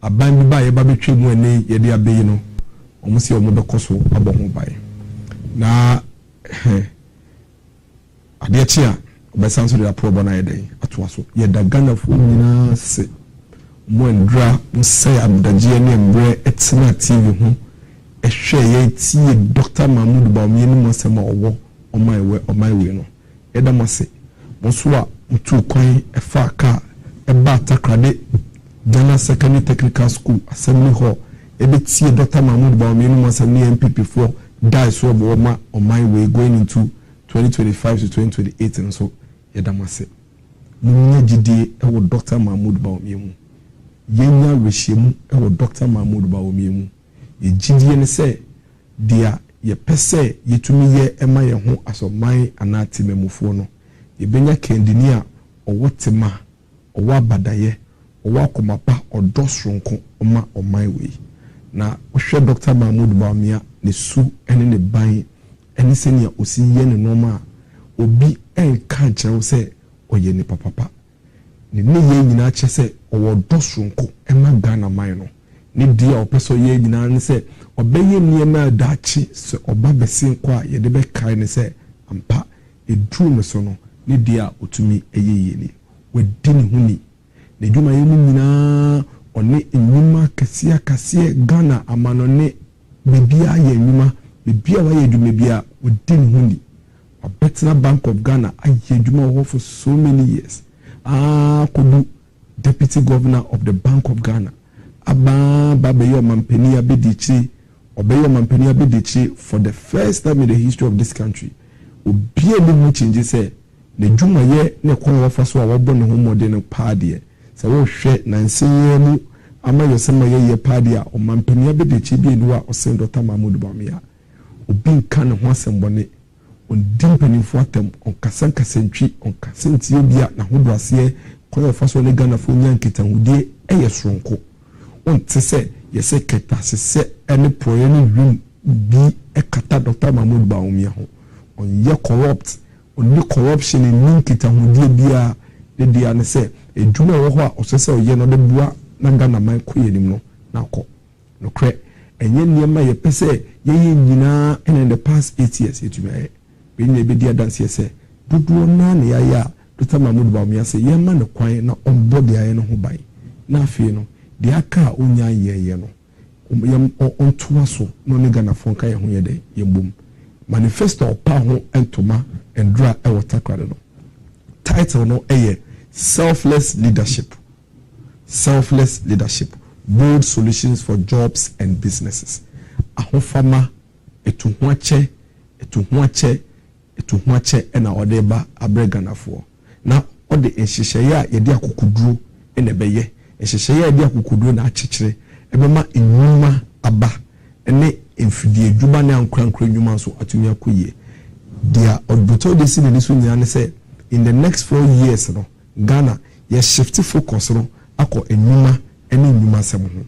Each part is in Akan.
aban bi ba ye ba betwe mu ene ye de abeyi no omo se omo bekoso abo ho bai na ade tia obesanso de aprobo na ye den atoa so ye da Ghana fo nyina se mo ndra nsay abdagie ne mbre etina TV ho ehwe ye tie Dr. Mahmoud Bawumia no mosema owo omaiwe no eda mase monso a mutu kwan efa ka eba takrade Ghana Secondary Technical School Assembly Hall tie Dr. Mahmoud Bawumia no mosema MPP for die so obo omaiwe going into 2025 to 2028 and so eda mase munya gidi ewo Dr. Mahmoud Bawumia mu yenya rehemu ewo Dr. Mahmoud Bawumia mu ye gidi ne se dia ye pese yetumi ye ema ye ho asoman anati memufuo no ye benya kendini a owotema owa badaye owa komapa odosronko oma oman we na ohwe Dr. Mahmoud Bawumia ne su ene ne ban ene senia osi ye ne noma obi enka kyerɛw se oye ne papa ne ye nyina kye se owo dosronko ema Ghana man no ne dia opeso ye nyina ne se obeye niema dachi se oba besin kwa ye de be kai ne se ampa edru me so no ne dia otumi eyeye ni wedi ne huni ne dwuma ye mu nyina one enyuma kase Ghana amano ne bibia ye enyuma bibia wa ye dwuma bia wedi ne huni Betna Bank of Ghana aye dwuma wo for so many years kodu deputy governor of the Bank of Ghana aba babeyo mampeni abedichi obeyo mampeni abedichi for the first time in the history of this country obie ni mu change say ne dwuma ye ne kon wo fa so a wo ne ho mode ne paade se wo hwe nansenye mu ama yosema ye paade a o mampeni abedichi bi enu a o sen Dr. Mahmoud Bawumia obi nka ne ho asembone on dimpeni fo atem on kasankasentwi on kasentie bia na hodo ase kon wo fa so ne Ghana fo nyankita hudie eye soronko on tese yese keta sese ene proyeni win bi ekata Dr. Mahmoud Bawumia ho on ye corrupt on ni corruption in ninkita hudie bia de dia ne se edwuma wo ho a osese oye no de bua na Ghana man koye nim no na akọ no kre enye niema ye pese ye nyina in the past 8 years etumi aye be nye be dia dance yese dudu na ne ya Dr. Mahmoud Bawumia se ye ma ne kwan na onbody aye no ho bai na afie no de aka onya yeye no ontoa so no ne Ghana fon ka ye ho ye de yembom manifesto pa ho entoma endra e water kwade no title no eye selfless leadership bold solutions for jobs and businesses ahofama etuhoache ena odeba abregana fo na ode enhyehyeye a ye de akokuduro ene beye ehyehyeye de akokuduro na akyekere ebema enyuma aba ene emfidie dwuma ne ankrankra nyuma so atumi akoye dia odbuto de sine niso nyina ne say in the next 4 years no Ghana ye shift focus no akọ enyuma ene nyuma sem ho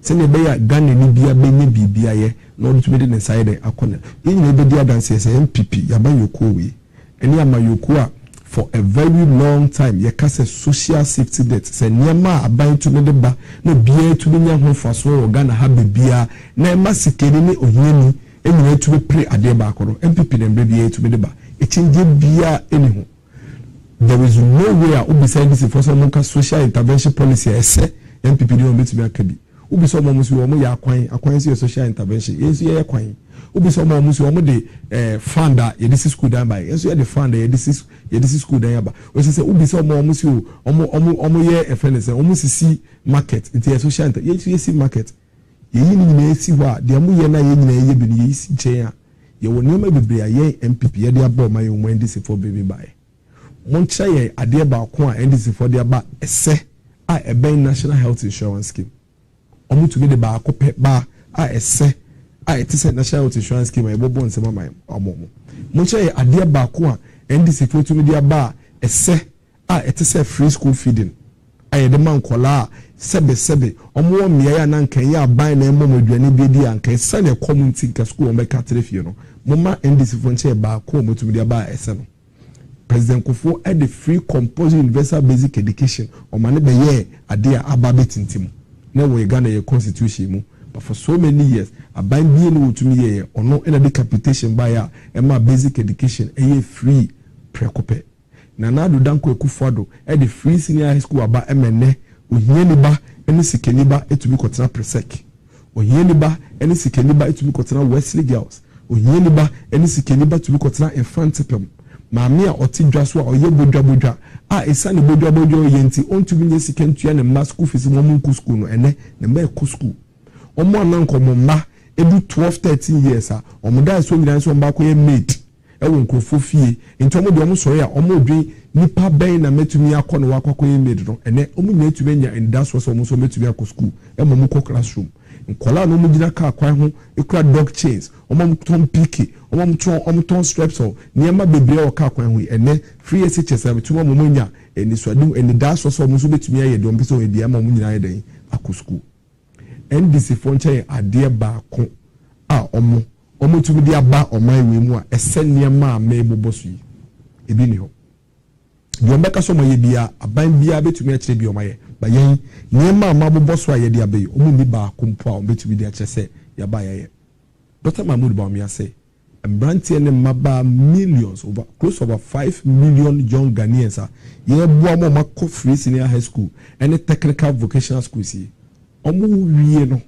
se ne be ya Ghana ni bia benye bibia ye no odutumi de ne side akọ ne nyina be dia dance se MPP ya ba yoko we ene ama yoko a for a very long time ye ka se social safety net se niema aban tu ne de ba no bia tu ne nya ho faso o Ghana ha bebia na ema sikeni ne ohiani enyina tu be pre ade ba akoro MPP ne mbe bia tu be de ba echinje bia eni ho. There is no way a beside this for some social intervention policy ese MPP dey on betimi akabi ubi so mo so mo ya akwan se social intervention yesu ye kwan ubi so mo so mo de fund a ye this school dan by yesu ye the fund ye this school dan ba o se ubi so mo so omo ye efenese omo sisi market into social yesu ye si market ye ni nyina esi ho a de mo ye na ye nyina ye bi ni ye si chen a ye woni ma bebre a ye MPP ye de aba ma ye mo ndisi for baby by moncha ye ade ba ko a ndisi for de aba ese a ebe national health insurance scheme omu to be the ba akopɛ ba a ese a it is national health insurance scheme e bobo nsema mai omo moncha ye ade ba ko a ndisi for to me de aba ese a it is free school feeding a de man kola sebe omo mmea ya na nkan ya ban na emo modwane bi di anka ese na community ka school on be ka trefie no moma ndisi for nche ba ko omu to me de aba ese no President Kufo had the free compulsory universal basic education o mane be ye ade a aba betintim na we Ghana ye constitution mu. But for so many years, aban bi no to me ye ono na decapitation by ya ma basic education free prekope. Na do danko ekufado the free senior high school aba emene ohie ni ba eni sikeni ba etumi kotena presec. Ohie ni ba eni sikeni ba etumi kotena Wesley Girls. Ohie ni ba eni sikeni ba etumi kotena Infantipem. Maami a oti dwa so a oye bodwa esa ne bodwa yenti ontumi nye sikentua ne ma school fees mo munku school no ene ne ma ekɔ school. Omo ananko mo ma edu 12-13 years a omo da so nyina so mba koye maid ewo nkrofo fie nti omo de omo sori a omo dwen nipa ben na metumi akɔ no akɔkoye maid no ene omo nya etumi nya ndaso so omo so metumi akɔ school emo mo kɔ classroom nkola no mo gina ka kwan ho ekura dog chains omo ton piki omo ton strepsil niema bebre o ka kwan ho ene free SHS metumi omo nya eni so adu eni daso so omo so betumi aye de omo so e dia ma omo nyina aye den akɔ school. NDC fonche ade baako a omo tumi de aba oman we mu a esenia ma meboboso yi ebi ni ho de mbeka so maye bia aban bia betumi a kire bi omaye ba yen niema ma boboso a ye de abayi omo ni baako mpo a betumi de a kire se ya ba ye Dr. Mahmoud Bawumia say mbrantie ne maba millions over close over 5 million young Ghanaians a ye boa mo makɔ free senior high school and technical vocational schools yi omo wie no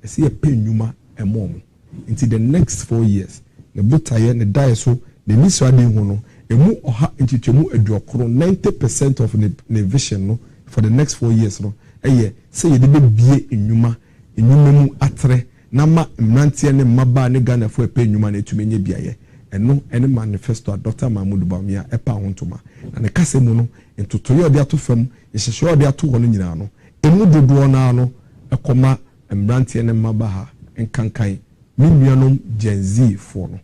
ese ye penyuma emomo until the next 4 years ne botaye ne dae so ne niso ade hu no emu oha ntitwemu aduokoro 90% of ne vision no for the next 4 years no eye se ye de bie enwuma mu atre na ma mrantie ne maba ne Ghana fo penyuma na etumenye biaye eno ene manifesto Dr. Mahmoud Bawumia epa hontoma na ne kase mu no ntotoye ode ato fam yehye ode ato ho no nyina no emu dodo na no ekoma mbrantie ne maba ha enkankan minuanom Gen Z fo no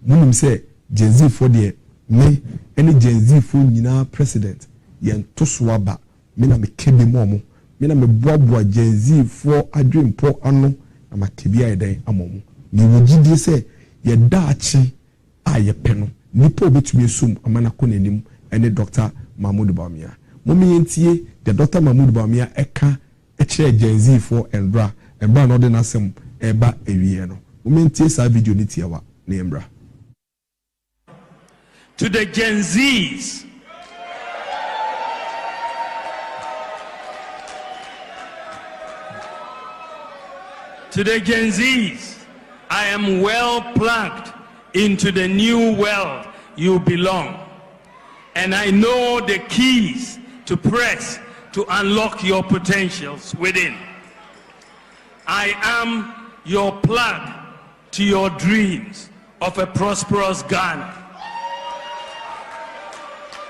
munim se Gen Z fo de me ene Gen Z fo nyina president ye ntoso aba me na me kebe momo me na me boaboa Gen Z fo adwempo ano na makebia eden amomo ni wogidie se ye daachi a ye peno nipa obetumi esum amana ko nanim ene Dr. Mahmoud Bawumia momi yentie de Dr. Mahmoud Bawumia eka echere Gen Z for embra no de nasem eba ewie no momentie sa video ni tiawa na embra. To the Gen Zs, I am well plugged into the new world you belong, and I know the keys to press to unlock your potentials within. I am your plug to your dreams of a prosperous Ghana.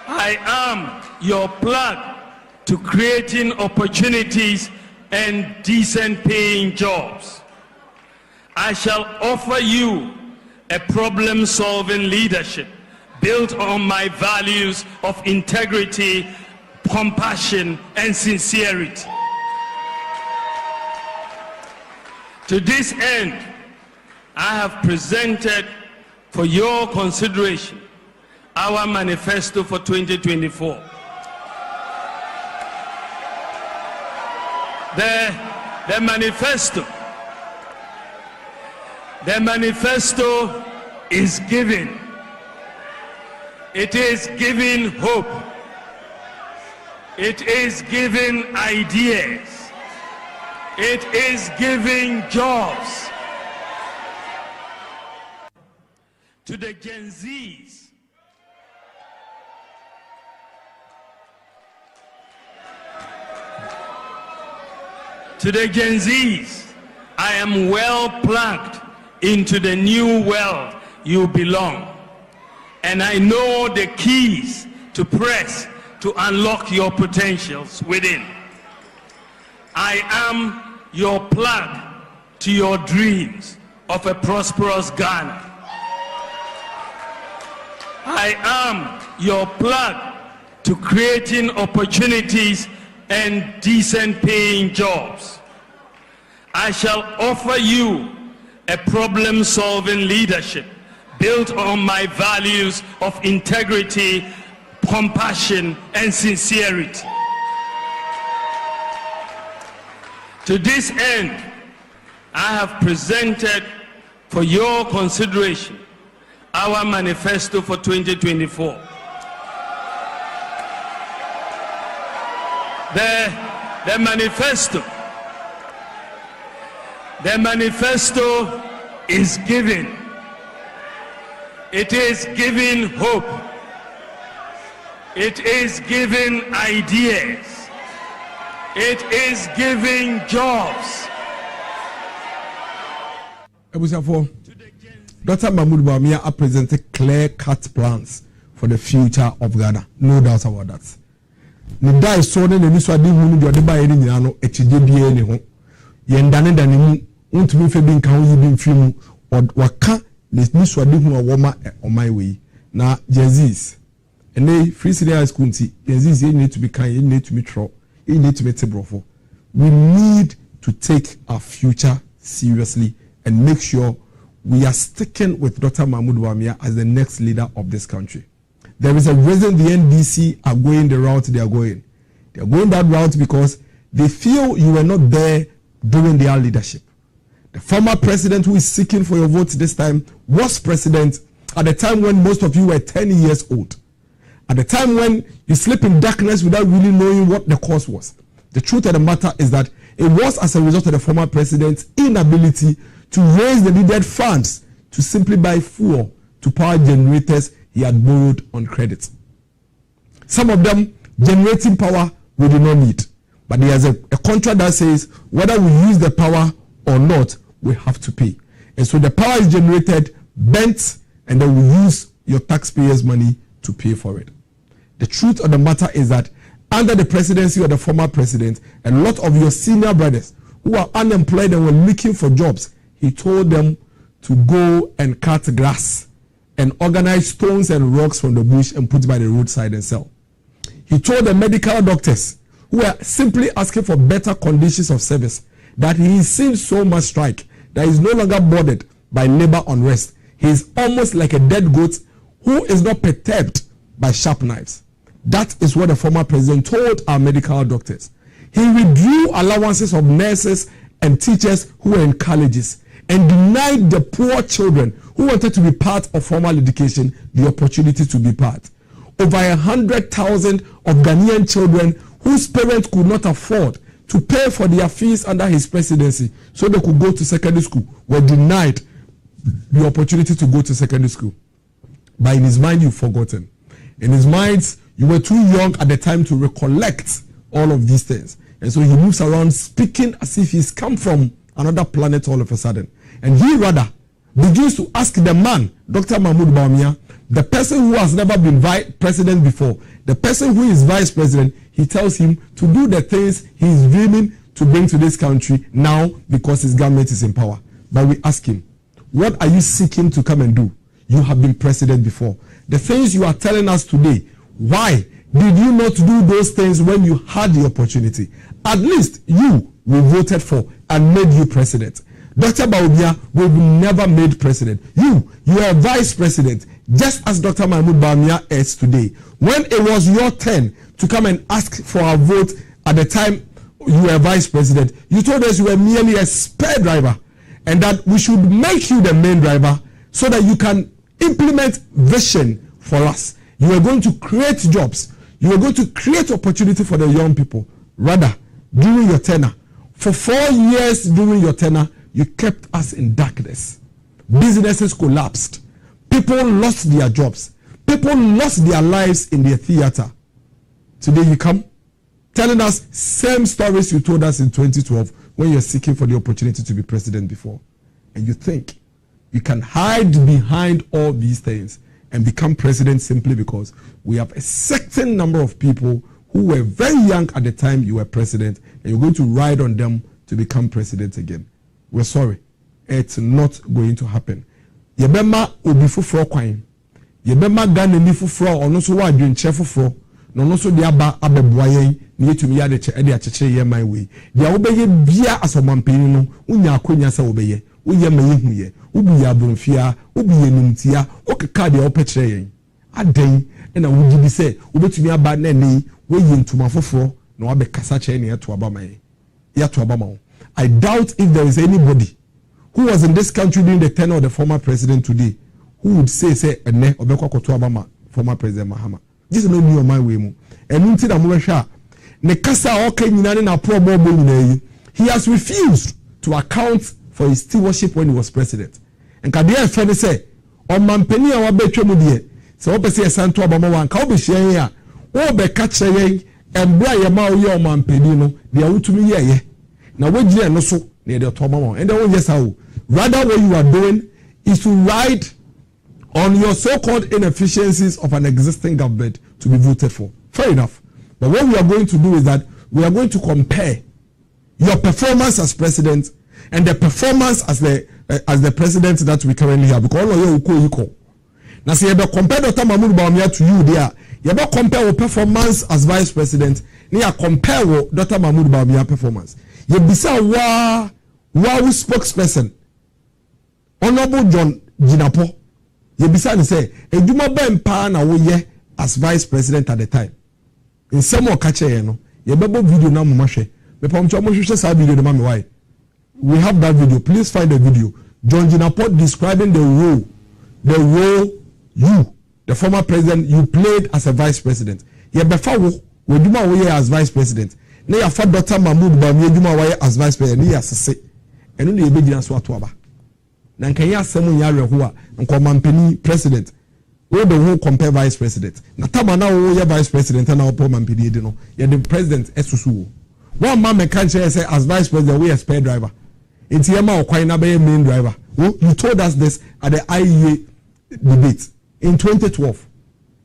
I am your plug to creating opportunities and decent paying jobs. I shall offer you a problem-solving leadership built on my values of integrity, compassion, and sincerity. To this end, I have presented for your consideration our manifesto for 2024. The manifesto is giving. It is giving hope. It is giving ideas. It is giving jobs. To the Gen Zs, I am well plugged into the new world you belong, and I know the keys to press to unlock your potentials within. I am your plug to your dreams of a prosperous Ghana. I am your plug to creating opportunities and decent paying jobs. I shall offer you a problem-solving leadership built on my values of integrity, compassion, and sincerity. To this end, I have presented for your consideration our manifesto for 2024. The manifesto is giving. It is giving hope. It is giving ideas. It is giving jobs. Dr. Mahmoud Bawumia has presented clear-cut plans for the future of Ghana. No doubt about that. The guy saw the Niswadi who do the buy any yano, HDBA any home. Yendane Danimu, won't be fabbing can you be film or waka, the Niswadi who are warmer on my way. Now, Jazzies. And they free city high school, Jazzies, you need to be kind, you need to be true, you need to be brofo. We need to take our future seriously and make sure we are sticking with Dr. Mahmoud Bawumia as the next leader of this country. There is a reason the NDC are going the route they are going. They are going that route because they feel you were not there during their leadership. The former president who is seeking for your vote this time was president at the time when most of you were 10 years old. At the time when you sleep in darkness without really knowing what the cause was. The truth of the matter is that it was as a result of the former president's inability to raise the needed funds to simply buy fuel to power generators he had borrowed on credit. Some of them generating power we do not need. But there's a contract that says whether we use the power or not, we have to pay. And so the power is generated, bent, and then we use your taxpayers' money to pay for it. The truth of the matter is that under the presidency of the former president, a lot of your senior brothers who are unemployed and were looking for jobs, he told them to go and cut grass and organize stones and rocks from the bush and put by the roadside and sell. He told the medical doctors who were simply asking for better conditions of service that he is seeing so much strike that he is no longer bothered by labor unrest. He is almost like a dead goat who is not perturbed by sharp knives. That is what the former president told our medical doctors. He withdrew allowances of nurses and teachers who were in colleges and denied the poor children who wanted to be part of formal education the opportunity to be part. Over 100,000 of Ghanaian children whose parents could not afford to pay for their fees under his presidency so they could go to secondary school were denied the opportunity to go to secondary school. But in his mind, you've forgotten. In his mind, you were too young at the time to recollect all of these things. And so he moves around speaking as if he's come from another planet all of a sudden. And he rather begins to ask the man, Dr. Mahmoud Bawumia, the person who has never been vice president before, the person who is vice president, he tells him to do the things he is dreaming to bring to this country now because his government is in power. But we ask him, what are you seeking to come and do? You have been president before. The things you are telling us today, why did you not do those things when you had the opportunity? At least you, we voted for and made you president. Dr. Bawumia, we've never made president. You are a vice president, just as Dr. Mahmoud Bawumia is today. When it was your turn to come and ask for our vote at the time you were vice president, you told us you were merely a spare driver and that we should make you the main driver so that you can implement vision for us. You are going to create jobs. You are going to create opportunity for the young people. Rather, during your tenure, for 4 years during your tenure, you kept us in darkness. Businesses collapsed. People lost their jobs. People lost their lives in their theater. Today you come telling us same stories you told us in 2012 when you're seeking for the opportunity to be president before. And you think you can hide behind all these things and become president simply because we have a certain number of people who were very young at the time you were president and you're going to ride on them to become president again. We're sorry. It's not going to happen. Yebema obi fufuro kwan. Yebema Ghana ni fufuro ono so wa adwenche fufuro. No no so de aba abeboa yen na yetumi ya de achechire ye man we. Dia wo beye bia asomampeni no unya akonya sa wo beye. Uye mayehu ye. Ubi ya bonfia, ubi ye numtia, okeka de opechire yen. Aden na wo gidi se obetumi aba na ni we ye ntuma fufuro na wa be kasa che ne yeto aba man. Yeto aba man. I doubt if there is anybody who was in this country during the tenure of the former president today who would say ene obekwa koto abama former president Mahama. This is no new on my way mu. And until the ne kasa oka nyina ne na probo nyina yi. He has refused to account for his stewardship when he was president. And Kadia friend say, on mampeni a wabetwe mu de, se opese esanto abama wan ka obehye ya, wo be ka kyerɛ embra ye ma wo ye on mampeni no, de awutumi ye. Na wagye no so na de to abama. And then yes how. Rather what you are doing is to ride on your so-called inefficiencies of an existing government to be voted for. Fair enough. But what we are going to do is that we are going to compare your performance as president and the performance as the president that we currently have. Because all of you equal. Now, see, you compare Dr. Mahmoud Bawumia to you there. You compare your performance as vice president. You compare Dr. Mahmoud Bawumia performance. You bisa wa spokesperson Honorable John Jinapo. You bisa ni say eduma ben pa na wo ye as vice president at the time. In some more catch no. You bebo video na mo mahwe. Me pom cho mo hwehwe sa video de ma me why. We have that video. Please find the video. John Jinapo describing the role you, the former president, you played as a vice president. You befa wo eduma wo ye as vice president. Na ya fa Dr. Mahmoud Bawumia eduma wo ye as vice president. Ni asese. Eno na ye begina so ato aba. Na nkanya asemu nya reho a nkomampeni president we the who compare vice president na tama na wo ye vice president na opo mampeni de no ye the president esusu one man me kan say as vice president we a spare driver enti ye ma okwan na be main driver. You told us this at the IEA debate in 2012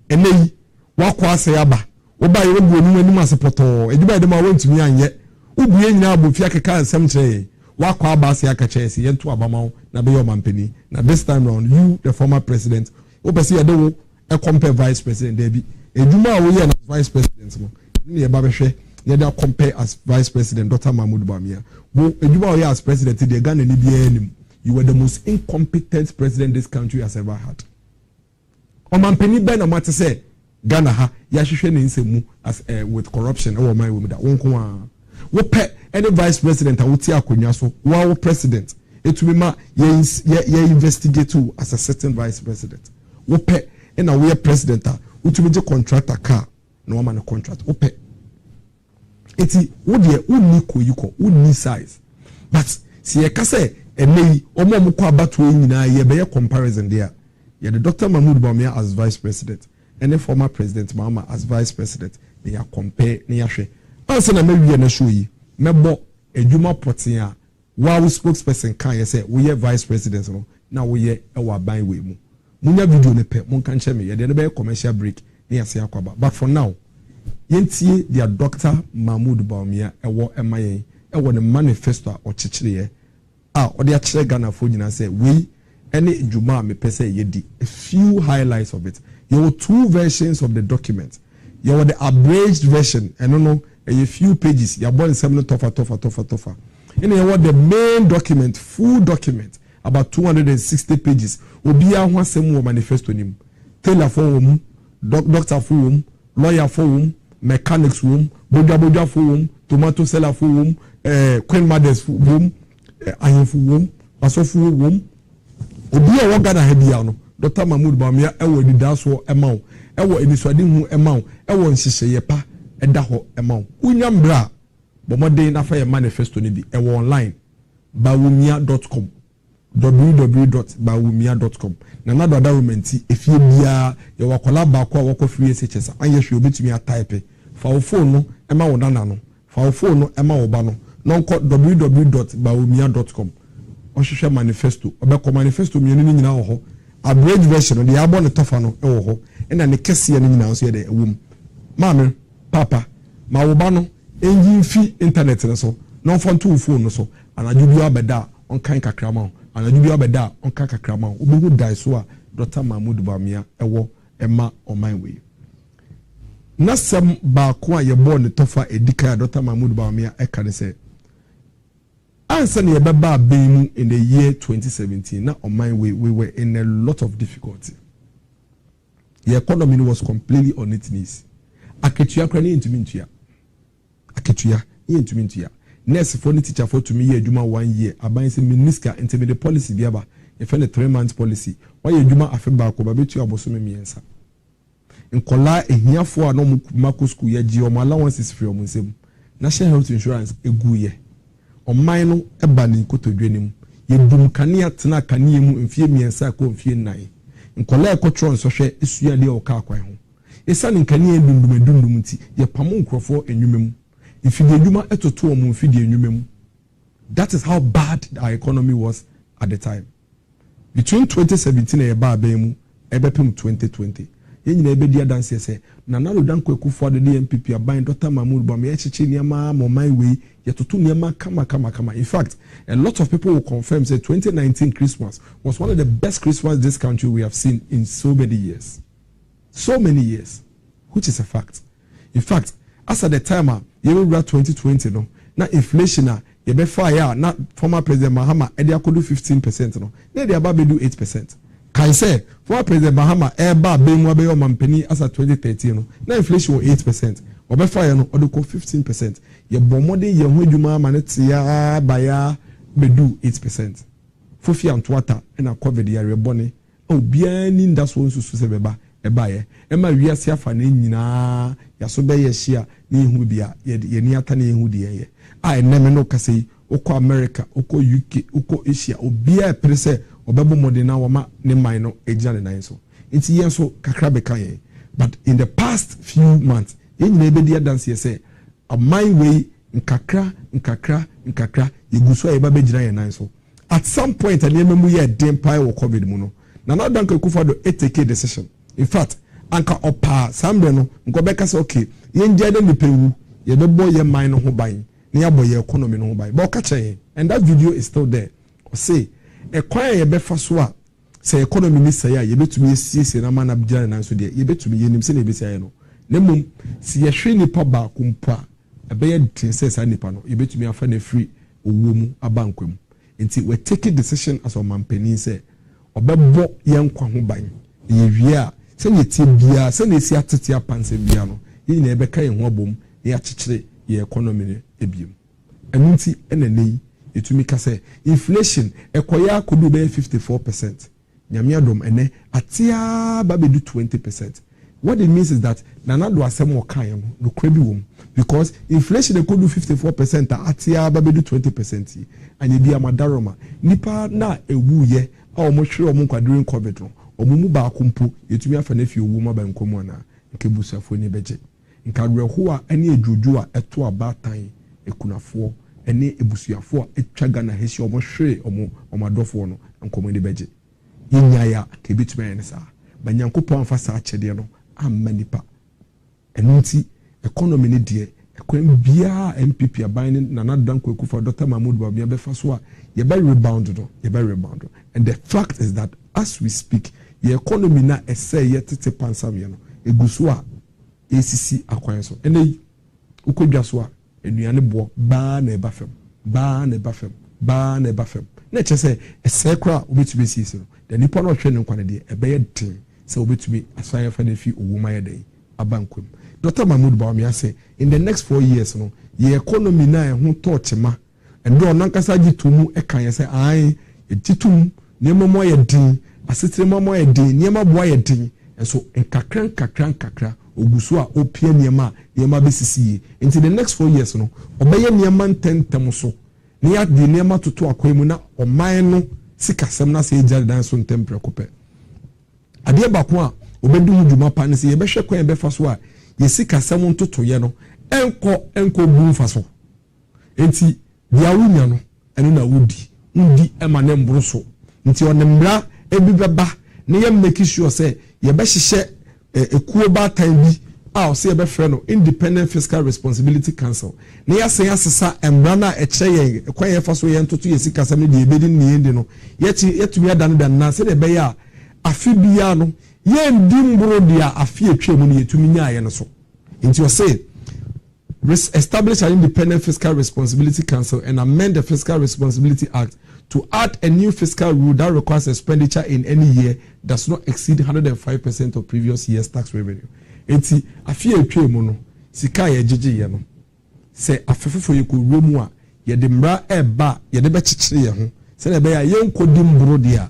enei wakwa say aba oba ye bu onu anim asepoto eduba de ma wontumi anye ubue nyina abofia keka ansem kire wakwa aba say akache say yento abama na be your mampeni. Now this time round you the former president obesi ye de a compare vice president there be eduma wo ye as vice president no ni ye ba be hwe ye da compare as vice president Dr. Mahmoud Bawumia wo eduma wo ye as president the Ghana ni bia anim. You were the most incompetent president this country has ever had. Omampeni ben na mate say Ghana ha ya hwehwe ne nsemu as with corruption e wo man wo da wonko a wo pe any vice president a wo ti akonwa so wo president etumi ma ye investigate you as a certain vice president wo pe na we president a utumi je contractor car na wo ma na contract wo pe eti wo de unni koyiko unni size but si ye ka say enei omo kwa abato nyina ye be comparison there ye the Dr. Mahmoud Bawumia as vice president and the former president Mahama as vice president they are compare ne yahwe anse na mewie na show yi mebo edwuma poten a wow spokesperson kan ye say we vice president no na we ye ewa ban we mu munya video ne pe mun kan che me ye de be commercial break ne yase akwaba but for now yentie dia Dr. Mahmoud Bawumia ewo emayen ewo ne manifesto o chechire odi a kire Ghana for nyina say we any juma me pese yedi a few highlights of it. You have two versions of the document. You have the abridged version and no a few pages. You have born seven tofa. And you have the main document, full document, about 260 pages. Obi a ho asem manifesto nim. Tailor for wom, doctor for wom, lawyer for wom, mechanics wom, boja for wom, tomato seller for wom, queen mothers for wom, ayenfu wom, asofu wom. Obi a wo Ghana ha bia no Dr. Mahmoud Bawumia ewo edidaso emawo ewo eniswade hu emawo ewo nhyehyeye pa eda ho emawo unya mbra bomode na fa ye manifesto ni bi ewo online bawumia.com www.bawumia.com na na do document efie bia ye wakola ba ko wako free SHS anye hwe obetumi a type fa wo phone no ema wo nana no fa wo phone no ema wo ba no nonko www.bawumia.com ohwehwe manifesto obekọ manifesto mienu ni nyina ho abridged version de abo ne tofa no e ho na ne kese ne nyina so ye de ewum maame papa ma wo ba no enyi fi internet ne so no phone to phone no so anaju bi abeda on kan kakrama anaju bi abeda on kan kakrama obehu dai so a Dr. Mahmoud Bawumia ewo ema oman we na sam ba ko a ye bo ne tofa edika Dr. Mahmoud Bawumia e ka ne se answer ne beba bemu in the year 2017 na on my way we were in a lot of difficulty. The economy was completely on its knees. Aketua krani intumintua. Aketua intumintua. nurse for the teacher for to me year juma 1 year aban say miniska enti me the policy bi aba e fe the 3 months policy why ye juma afeba ko ba betu aboso me miensa nkola ehiafo a no mako school ye gi o allowances free o nsem national health insurance egu ye oman no eba ni kotodwenim ye dum kanea tena kanea mu mfie miensa ko mfie nan nkola ekotron so hwe esua de o ka akwan ho esa ne kanea dundum nti ye pamo nkrofo enwumem ifidi adwuma etoto omo ifidi enwumem. That is how bad our economy was at the time. Between 2017 and Ebabemu, Ebepim 2020. Yenye ebedi adanse say na nalo danko ekufo de MPP aban Dr. Mahmoud Bami echichi niama mo my way yetoto niama kama. In fact, a lot of people will confirm say 2019 Christmas was one of the best Christmas this country we have seen in so many years. So many years, which is a fact. In fact, as at the time you 2020 no, na inflation na yebe fire na former President Mahama edi akodo 15% no. Na dey aba be do 8%. Can say former President Mahama eba be mu abe o mampani as at 2013 no. Na inflation was 8%. Obe fire no odoko 15%. Ye bomode ye ho adwuma ma ne tia baya be do 8%. Fofi antwata na COVID ya rebone. Obia ni ndaso nsusu se beba ebaye ema wiase afa na nyina yaso be ye hia na ehu bia ye ni ata na ehu de ye a eneme no kase okọ America okọ UK okọ Asia obia prese obebo modena wama ne man no ejia ne nan so nti yen so kakra be kan ye. But in the past few months yen nyina be dia dance say a my way nkakra yeguso e ba be jira ye nan so at some point eneme mu ye den pai wo COVID mu no na na danko ekufado take a decision. In fact, anka opa sambre no nkobeka say okay yenje de nipewu ye bebo ye man no ho ban na ya boye economy no ho ban but kache and that video is still there. O say e kwan ye befa so a say economy ni say ye betumi esiesie na man abjare na so de ye betumi yenim se na ebesi aye no na mum si ye hwe nipa ba kumpa abeye tinse nipa no ye betumi afa na free owo mu abankwam nti we take a decision as a mampani say obebo ye nkwa ho ban ye wia se ne tie bia se ne si atete apanse bia no ye na ebeka ye ho abom ye akekere ye economy ne ebiem enu nti enenei etumi ka se inflation ekoya kodu be 54%. Nyame adom ene atia ba be do 20%. What it means is that nana do asem o kan no krebi wom because inflation ekodu 54% atia ba be do 20%. Anye bia madaroma nipa na ewu ye a omo hwere omo kwa during COVID no omumu ba akompo yetumi afa na fi owu ma ba nkomu ana nke busafo ni beje nka reho a ene edwoju a eto abatan ekunafo ene ebusuafo a etwaga na hesi omo hwere omo adofo no nkomu ni beje yinyaya ke bituma ene sa banyankopon fa sa achede no amma nipa enunti economy ni de ekwan bia MPP aban na nadanko ekufa Dr. Mahmoud Bawumia be fa so a ye be rebound. And the fact is that as we speak the economy na essay yet tete pansam ye no eguso a ACC akwan so ene ukodwa so a enuane bo ba na eba fam na chese essay kra obetumi sisi no the nipa no hwe ne nkwane de ebe ye den se obetumi asan fa na fi owuma ye den abankwam. Dr. Mahmoud Bawumia say in the next 4 years no the economy na e ho torchema and do nankasa gitumu e kan ye say ai etitum niema mo ye din asetre mo ye din niema bo ye din enso nkakra oguso a opia niema besisi into the next 4 years no obeye niema ntentem so ne ya di niema toto akwemu na oman no sikasem na se ejare dan so ntempre kopɛ ade ba ko a obedu huduma pa ne se ye behwe kwan be fa so a ye sikasem ntoto ye no enko bu fa so enti dia wunya no eno na wudi ema ne mbro so nti onembra ebi beba ne ye make sure say ye be hihye ekuo ba tan bi a o say ye be frɛ no Independent Fiscal Responsibility Council ne ya sen asesa embra na ekyɛ ye kwan ye fa so ye ntoto ye sikasem ne de ebedi ne yende no yetumi adan na se de be ya afi bia no ye ndi mbro dia afi etwa mu ne yetumi nya ye no so nti o say establish an Independent Fiscal Responsibility Council and amend the Fiscal Responsibility Act to add a new fiscal rule that requires expenditure in any year does not exceed 105% of previous year's tax revenue. Enti afie etwe mu no sika ye jeje ye no se afefefo ye ko romu a yɛde mbra eba yɛde bɛkyekyere yɛ ho sɛ na bɛyɛ yɛnkɔdi mboro dia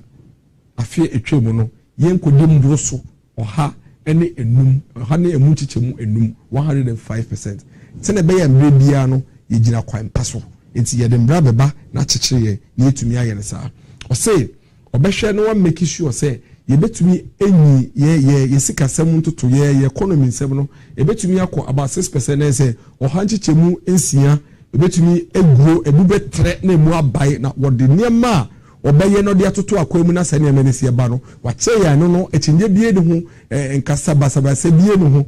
afie etwemu no yɛnkɔdi mboro so ɔha ɛne enum ɔha ne emu kyekyemu enum 105% sɛ na bɛyɛ mbre bia no yɛgyina kwan pa so enti yɛde mbra bɛba na kyekyere yɛ ne yɛtumi ayɛ ne saa ɔsɛ ɔbɛhwɛ no one make sure sɛ yɛbɛtumi enyi yɛ sikasɛm ntoto yɛ economy nsɛm no yɛbɛtumi akɔ about 6% na sɛ ɔha nkyekyemu nsia yɛbɛtumi eguro ebubetre na emu abae na wɔde nneɛma a ɔbɛyɛ no de atoto akwa mu na sɛ nneɛma ne sie ba no wakyɛ yɛ no no ekyinye bie ne ho nkasa basabasa bie ne ho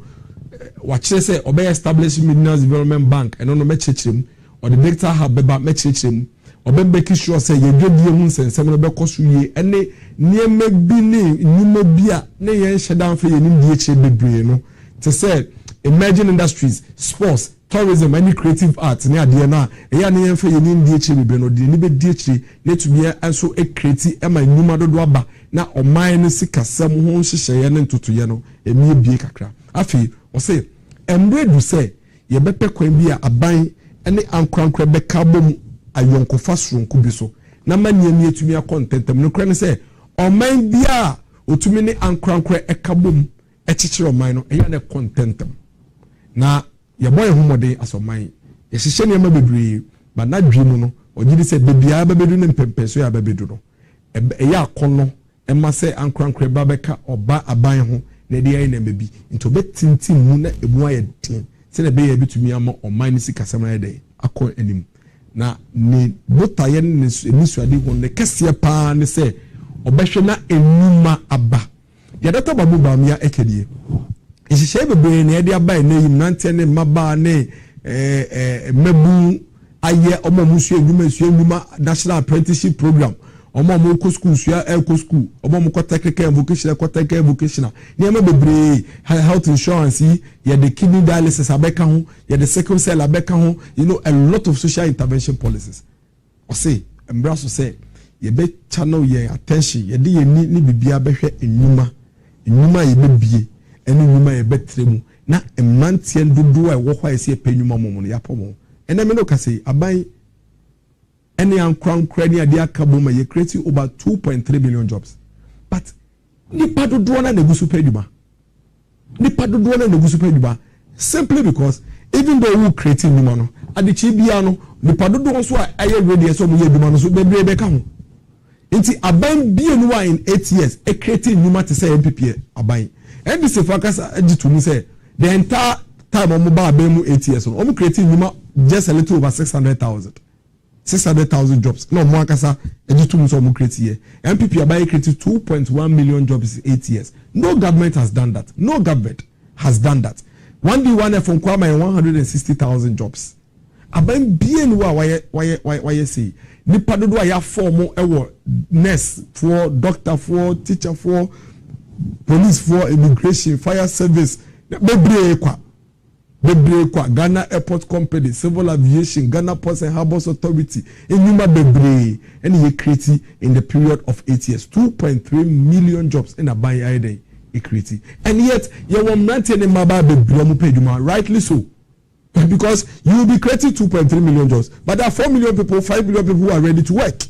wakyerɛ sɛ ɔbɛyɛ establish minerals development bank ɛno no mɛkyekyere mu ɔde data hub bɛba mɛkyekyere mu ɔbɛbɛki sure sɛ yɛdwadie ho nsɛnsɛm no bɛkɔ so yie ɛne nneɛma bi ne nnwuma bi a ne yɛn hyɛ dan fɛ yɛn nim die kyerɛ bebree no te sɛ emerging industries sports tourism any creative arts ne adeɛ no a ɛyɛ ne yɛn fɛ yɛn nim die kyerɛ bebree no de ne bɛdie kyerɛ ne tumi nso create ɛma nnwuma dodo aba na ɔman no sikasɛm ho nhyehyɛeɛ ne ntotoyɛ no ɛmie bie kakra afei ɔsɛ emre du sɛ yɛbɛpɛ kwan bi a aban ne ankrankra bɛka bom ayonkofa soronko bi so na maniam yetumi akontentem no kra ne sɛ ɔman bi a otumi ne ankrankra ekabom ekyekyere ɔman no ɛyɛ ne contentem na yɛbɔ yɛ homɔden asɔman yɛhyehyɛ nneɛma bebree ba na dwemu no ɔgyidi sɛ bebia babedu ne mpempenso ya babedu no ɛyɛ akɔnɔ ɛma sɛ ankrankra ba bɛka ɔba aban ho na de ayɛ na mebi nto betintim mu na emu ayɛ den sɛ na bɛyɛ bitumi ama ɔman ne sikasɛm na yɛ akɔ anim na ne botaye ne nisuade ho ne kese pa ne se obehwe na enuma aba ya data babu bamia ekedie ehihye bebre ne de aba na yim nante ne maba ne mabu aye omamusu enuma national apprenticeship program omamu ko school suya ko school omamu ko technical vocational ne ma bebre health insurance ya de kidney dialysis abeka ho ya de sickle cell abeka ho you know a lot of social intervention policies o say embrace say ye be channel ye attention ye de ye ni bibia behwe enuma ye bebie ene enuma ye betremu na emmantie dodo a wo hwa ese penuma momo ya pomo ene me no ka say aban any ankrankra ni ade akaboma ye creating over 2.3 billion jobs but nipa dodo na negusu peduma simply because even though we creating numa no adichi bia no nipa dodo so aye ready so mo ye duma no so bebre be ka ho nti aban bia no in 8 years e creating numa to say MPP aban and this focus agitu ni say the entire time omo ba aban mu 8 years no omo creating numa just a little over 600,000 jobs. No more kasa ejitum so mo create here. MPP abaye created 2.1 million jobs in 8 years. No government has done that. One D1F from Kwame 160,000 jobs. Abaye bien why say nipa dodo aya form ewo nurse for doctor for teacher for police for immigration fire service bebre kwa Ghana Airport Company, Civil Aviation, Ghana Ports and Harbours Authority, Enuma bebre, and he created in the period of 8 years 2.3 million jobs in a buy created. And yet, you will not any maba bebre rightly so. Because you will be creating 2.3 million jobs, but there are 4 million people, 5 million people who are ready to work.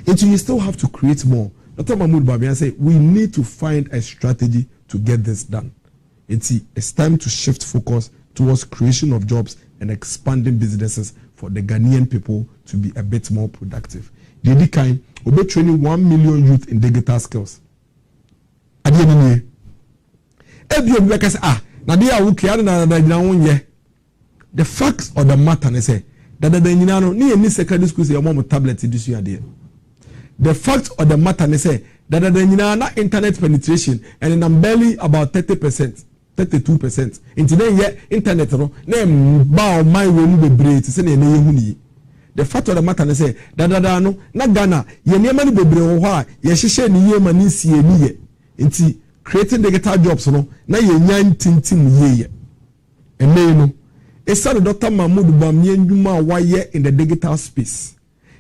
And you still have to create more. Dr. Mahmoud Babian said, we need to find a strategy to get this done. It's time to shift focus towards creation of jobs and expanding businesses for the Ghanaian people to be a bit more productive. The other kind will be training 1 million youth in digital skills. The facts of the matter is that the secondary school say mom tablet this year. The fact of the matter is that the internet penetration and I'm barely about 30%. 32%. Into the internet no bow my way be break to say na yehuni. The fact of the matter is say da no na Ghana ye niam ni bebre ho a ye hyehyɛ ni ye mani sie ni ye. Nti creating digital jobs no na ye nyan tintim ye. Eme no esa the Dr. Mahmoud Bamie ndwuma waye in the digital space.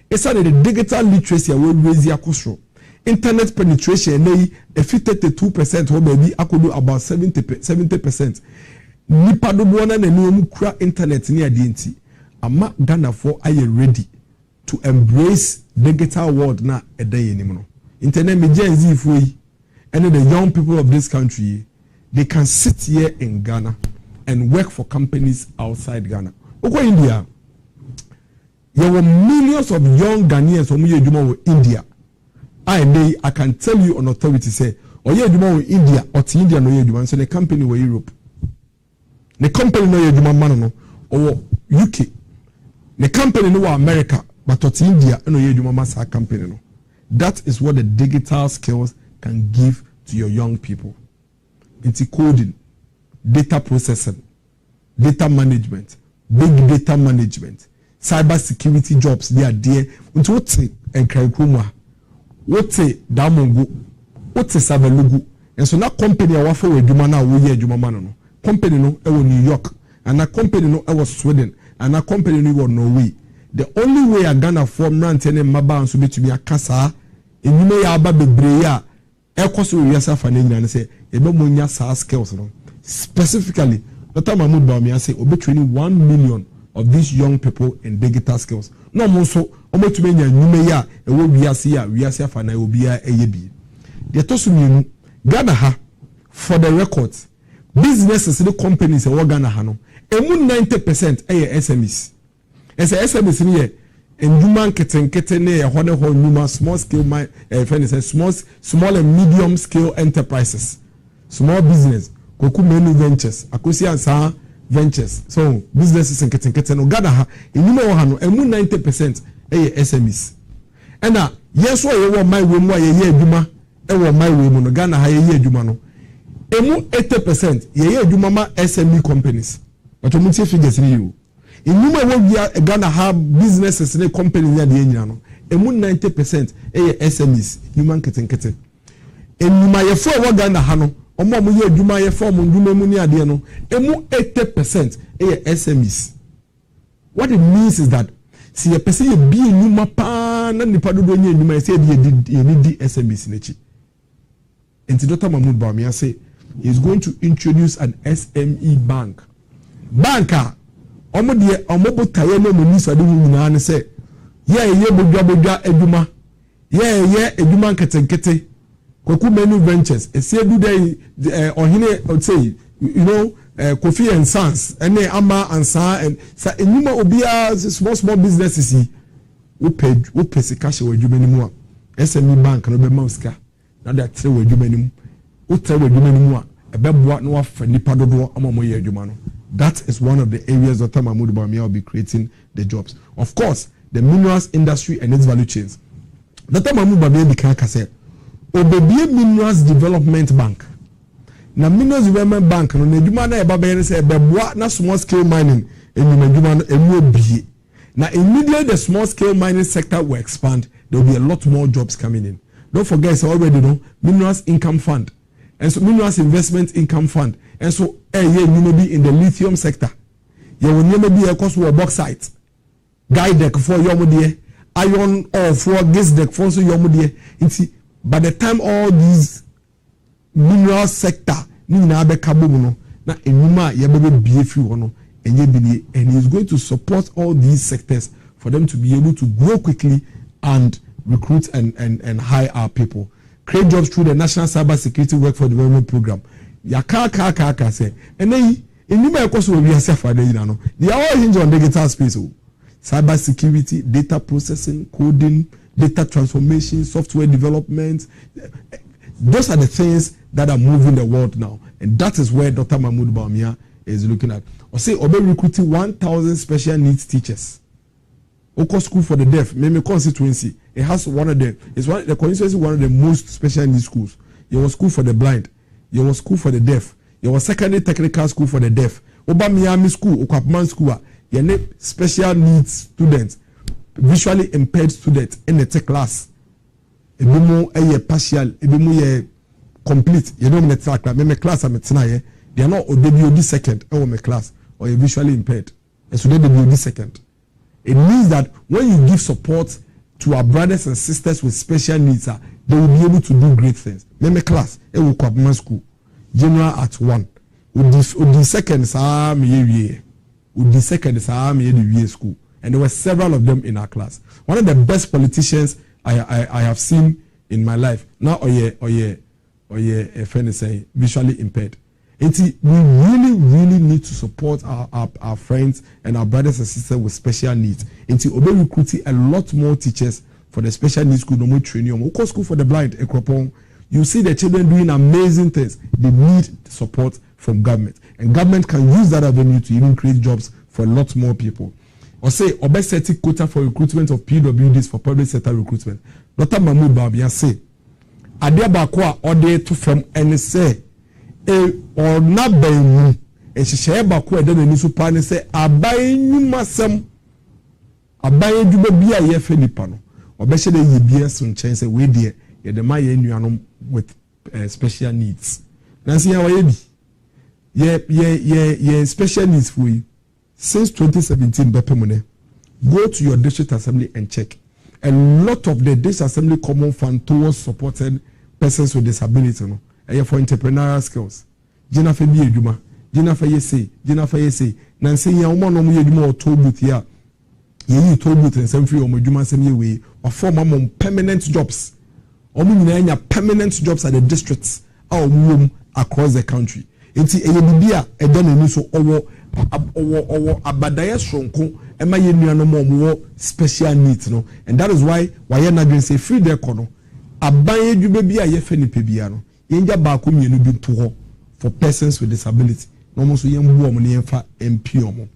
Esa the digital literacy we raise yakosro. Internet penetration nay if 32% or maybe akodo about 70%. Nipa dodo na nemu kura internet ni ade nti ama Ghana for are you ready to embrace digital world na a day anymore. Internet media is if we and the young people of this country, they can sit here in Ghana and work for companies outside Ghana. Oko India, there were millions of young Ghanaians who are in India. I can tell you on authority say, or you are in India or to India no you so the company were Europe. The company no you man or UK. The company no America, but to India no you masa company no. That is what the digital skills can give to your young people. Into coding, data processing, data management, big data management, cyber security jobs. They are there. Into what and Kraikuma, what say Damongo, what say Savelugu, and so that company I offer with Jumana we Jumamano. Company no I was New York, and a company no I was Sweden, and a company no was Norway. The only way I gonna form rantene maba and so be to be a casa in you may aba bebreya ekoso yourself and say ebe munya sa skills no specifically Dr. Mahmoud Bawumia say obe training 1 million of these young people in digital skills no mo so omo to menya nyume ya ewo wiase afa na obi ya eyebi de to so mienu Ghana ha for the records businesses the companies e wo Ghana ha no emu 90% SMEs as SMS here in human keten ne ehone small scale small and medium scale enterprises, small business koku many ventures akosi ansa ventures so businesses in keten no Ghana ha enyuma wo ha no emu 90% SMEs ena yes wo ye wo my we mu ye adwuma e wo my we mu no Ghana ha ye adwuma no emu 80% ye adwuma ma SME companies but we see figures ni you in we Ghana have businesses in a company near the Union. Emu 90% SMEs, human keten. In my for Ghana Hano, or more you do my form on Dumuni Adiano, emu 80% SMEs. What it means is that see a person be numa pan and the Padudoni you might say you need SMEs in it. And Dr. Mahmoud Bawumia say he's going to introduce an SME bank. Banker omo de omo botaye no monisa de nyina ne se ye bodwa adwuma ye adwuma nketenkete Koku many ventures ese du dey ohine say you know Kofi and Sons ene ama ansa and sa enyuma obia small businesses yi wo pese cash wo adwuma ni mu a SME bank no be mauska na da tre wo adwuma ni mu wo tre wo adwuma ni mu a ebeboa no afa nipa dodo amamo ye adwuma no. That is one of the areas Dr. Mahmoud Bawumia will be creating the jobs. Of course, the minerals industry and its value chains. Dr. Mahmoud Bawumia said, Obebie Minerals Development Bank. Na Minerals Development Bank, no neduma na eba say beboa na small scale mining and emu bie. Now immediately the small scale mining sector will expand, there will be a lot more jobs coming in. Don't forget, it's already know Minerals Income Fund. And so Minerals Investment Income Fund. And so you may be in the lithium sector. You will never be a cost for bauxite. Guy deck for your mudie, iron or for gas deck for so your mudie. By the time all these mineral sector ni na be kabono na enuma ye be be free ono enye and he's going to support all these sectors for them to be able to grow quickly and recruit and hire our people. Create jobs through the National Cyber Security Workforce Development Program. Ya ka say and then enuma ekoso we yourself for dey no they are all hinge on digital space. Cyber security, data processing, coding, data transformation, software development. Those are the things that are moving the world now. And that is where Dr. Mahmoud Bawumia is looking at. Or say, Obe recruiting 1,000 special needs teachers. Oko School for the Deaf, Meme constituency. It has the constituency one of the most special needs schools. There was school for the blind. There was school for the deaf. There was secondary technical school for the deaf. Oba Miami School, Okapman School. There special needs students, visually impaired students in the tech class. Ebimu eye partial, ebimu ye complete. You know me track like me class am tena they are not ODD second or me class or visually impaired. And so they be second. It means that when you give support to our brothers and sisters with special needs, they will be able to do great things. Me class, e will come school, general at 1. With the second, me the second is the school, and there were several of them in our class. One of the best politicians I have seen in my life. Now, a friend is saying visually impaired. And we really need to support our friends and our brothers and sisters with special needs. And we will recruit a lot more teachers for the special needs school, no more training. We school for the blind, you see the children doing amazing things. They need support from government, and government can use that avenue to even create jobs for a lot more people. Or say, setting quota for recruitment of PWDs for public sector recruitment. Dr. Mahmoud Babia say, Adia Bakwa order to from NSA or not by you. And she share Bakwa then the Nisupani say, Abaye Numasam Abaye Jubabia Yefenipano. Or better than Yibia Sun Chance away dear, yet the Maya Nuanum with special needs. Nancy, how are you? Yeah, special needs for you. Since 2017, Bepemone, go to your district assembly and check. A lot of the district assembly common fund towards supporting persons with disability, no, for entrepreneurial skills. Jina fe bi eduma, Jina fe yese, Nancy ya uma no mu eduma o toll booth ya. Ye toll booth and some free o mu eduma sem ye we, or form among permanent jobs. Omu nyina nya permanent jobs at the districts across the country. Enti eyebibia edon enu so owo abadaya shronko ema ye nuanom omo special needs no, and that is why na dwen say free there kono aban edwube bia ye fe nipa bia no yenja ba ko mienu bi to ho for persons with disability no mo so yembu omo ne yemfa MP omo.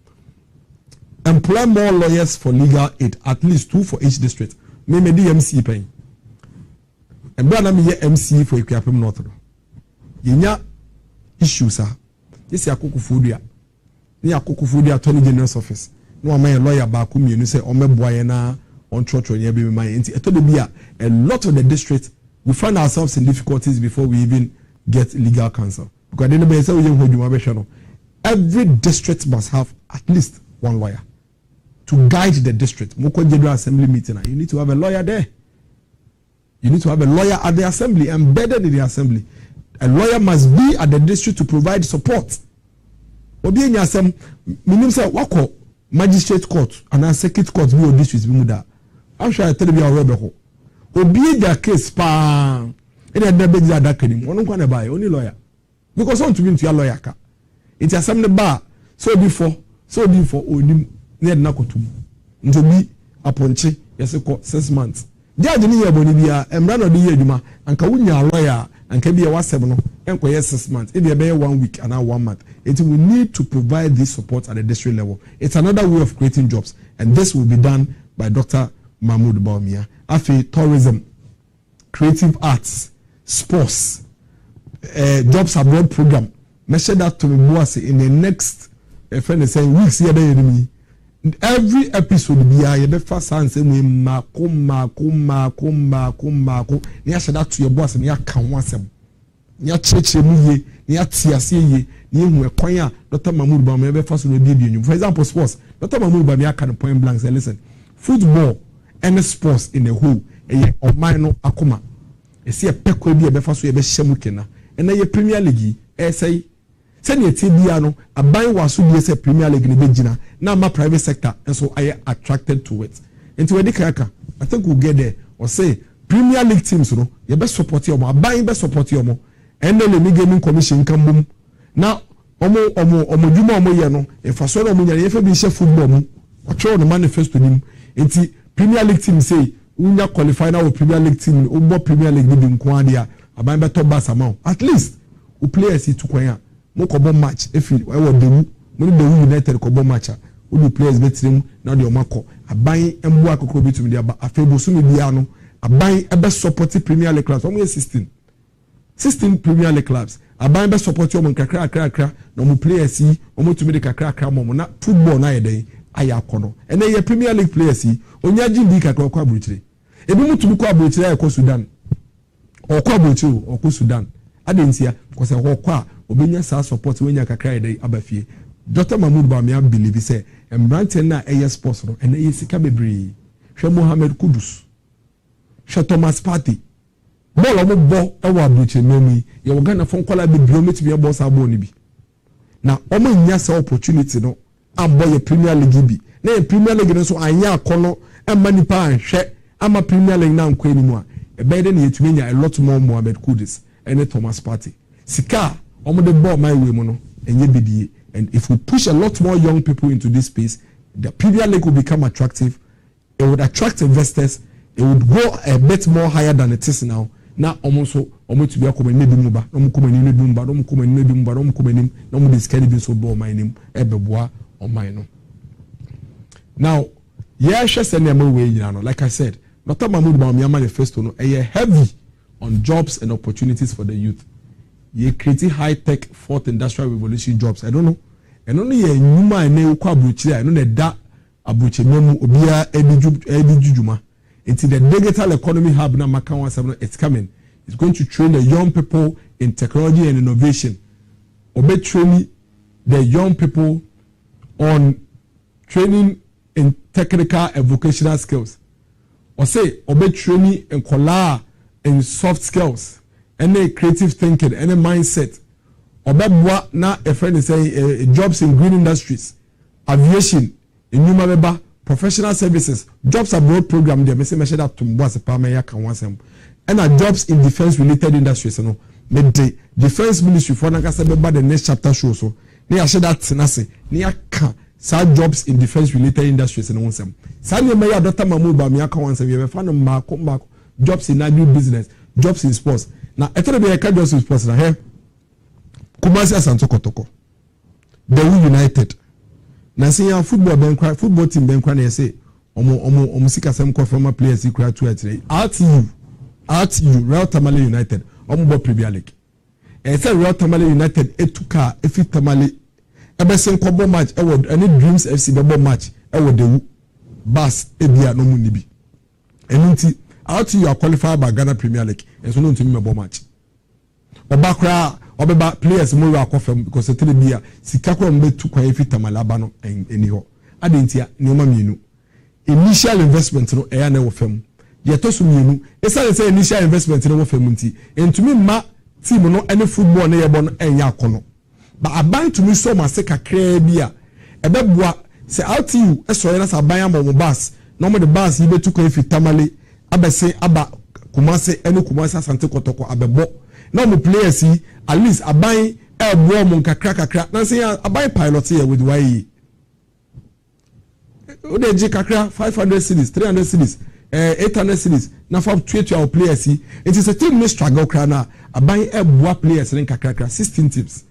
Employ more lawyers for legal aid, at least 2 for each district. Me di MC pen and brother me ye MC for Ikuapem North no yenya issues ah this Akukufodua ni Akukufodua Attorney General's office no am a lawyer ba ko mienu say o meboa ye na on church ye be me enti eto de bia a lot of the districts we find ourselves in difficulties before we even get legal counsel, because then be say we hodwuma be hwe no every district must have at least one lawyer to guide the district. Moko general assembly meeting, you need to have a lawyer there. You need to have a lawyer at the assembly, embedded in the assembly. A lawyer must be at the district to provide support. Obi enya asem minim say wako magistrate court and circuit court bi o district bi mu da. I'm sure I tell you already ho. Obi their case pa ene da be dia da kanim. Onu kwa na buy only lawyer. Because on to be to lawyer ka. It assembly bar so before onim ne na kotum. Ntobi aponche yese ko 6 months. Dia de ni ye boni bia emra no de ye adwuma anka wunya lawyer anka bia wasem no enko ye 6 months e be 1 week and 1 month. It will need to provide this support at the district level. It's another way of creating jobs, and this will be done by Dr. Mahmoud Baumia. Afi tourism, creative arts, sports, jobs abroad program. Measure that to me in the next friend is saying weeks here me. Every episode be a be fast and say we mako ni ashe that to your boss and ya kan wasem ni acheche mu ye ni atiase ye ni hu ekwan a Dr. Mahmoud Baumia be fast no be. For example, sports, Dr. Mahmoud Baumia can point blank say listen, football and sports in the whole oman no akoma e se e pekwa bi e be fast e be hyemu kena and na ye Premier League say send ye tibia no aban waso bi say Premier League ne begina na ma private sector and so I attracted to it. Into we kaka I think we'll get there. Or say Premier League teams no ye be support your mo aban be support your mo and then the gaming commission kan bum na omo djuma omo ye no e fa so no mo nya ye fa bi she football mu o tro no manifesto nim enti Premier League team say unya qualify na Premier League team o bo Premier League bi nko ade a aban be to bass amount at least o players it kwan a mo ko bo match e fi e wo demu mo ni Bewu United ko bo match a o do players betrim na de o makọ aban embu akoko betumi de aba afebo so me bia no aban e be support Premier League clubs o mo 16 Premier League clubs aban be support o mo kakra na mo players yi o mo tumi de kakra mo na football na yeden aya akono ene ye Premier League players yi onya jindi kakra kwa abuchire ebi mo tumi kwa abuchire ya ko Sudan o kwa abuchire o ko Sudan adentia ko se ho kwa obenya sa support wenya kakra yeden abafie. Dr. Mahmoud Baumia believe say embrante na eye sports no ene ye sika bebre hwe Mohammed Kudus hwe Thomas Partey ball mo bo e wa abuchire memi ye wo Ghana fon kwala bebre o metimi e boss abo ni bi na o ma nya sa opportunity no ambo ye Premier League bi na Premier League no so anya akono emma nipa anhwe ama Premier League na nkwa ni mu a ebede na yetumi nya a lot more Mohamed Kudus and Thomas Partey sika omo de ball my way mu no enye bidie. And if we push a lot more young people into this space, the Premier League will become attractive. It would attract investors. It would go a bit more higher than it is now. Now, almost to be a common name, no common name, but no common name, but no common name, no more this can be so ball my name, Ebeboa or mine. Now, yeah, just any way, like I said, Dr. Mahmoud Bawumia manifesto, a heavy on jobs and opportunities for the youth. Ye creating high-tech fourth industrial revolution jobs. I don't know. And only ye nyuma ene ukwa abuchi. I know that abuchi memu obia edijujuma. Into the digital economy hub na Makawa 7 it's coming. It's going to train the young people in technology and innovation. Obe training the young people on training in technical and vocational skills. Or say obe training in kola in soft skills. Any creative thinking, any mindset. Obabwa na a friend is saying jobs in green industries, aviation, in Numabeba, professional services, jobs abroad program. They may say that to Mbwase Pamaya can once and jobs in defense related industries. You know, the defense ministry for Nagasabeba the next chapter show so. Near said that Nasi, near sad jobs in defense related industries and once. Sanya Maya Dr. Mahmoud Bawumia can once we have found back jobs in agri business, jobs in sports. Now, I thought I can't just sports now. Here, Kumasi Asante Kotoko, the United. Now, see your football team benkwa na say, omo sika sem ko former players equal to today. RTU, Real Tamale United, omo Premier League. And say Real Tamale United etuka efi Tamale. Ebe sen kobo match, any Dreams FC double match, the bus ebia no mu nibi. Enunti RTU are qualified by Ghana Premier League. And so no to me about match. Obakra obeba players more are confirmed because the telebia sikakwa mbe tu kwa efi Tamalaba no eniho. Adentia nyoma mienu. Initial investment no eya na wo fam. Ye to so mienu. Esa say initial investment no wo fam nti. Entumi ma team no any football na ye bo no enya akono. But aban to me so ma se kakra bia ebeboa se RTU eso na sa aban am bus. No mo the bus yi betu kwa efi Tamale abese aba Kumasi enu Kumasi Asante Kotoko abebo na mo players yi at least aban ebo mo kakra na say aban pilot here with why o de je kakra 500 cedis 300 cedis 800 cedis na for 20 our players yi it is a team no struggle kra na aban ebo players ren kakra 16 teams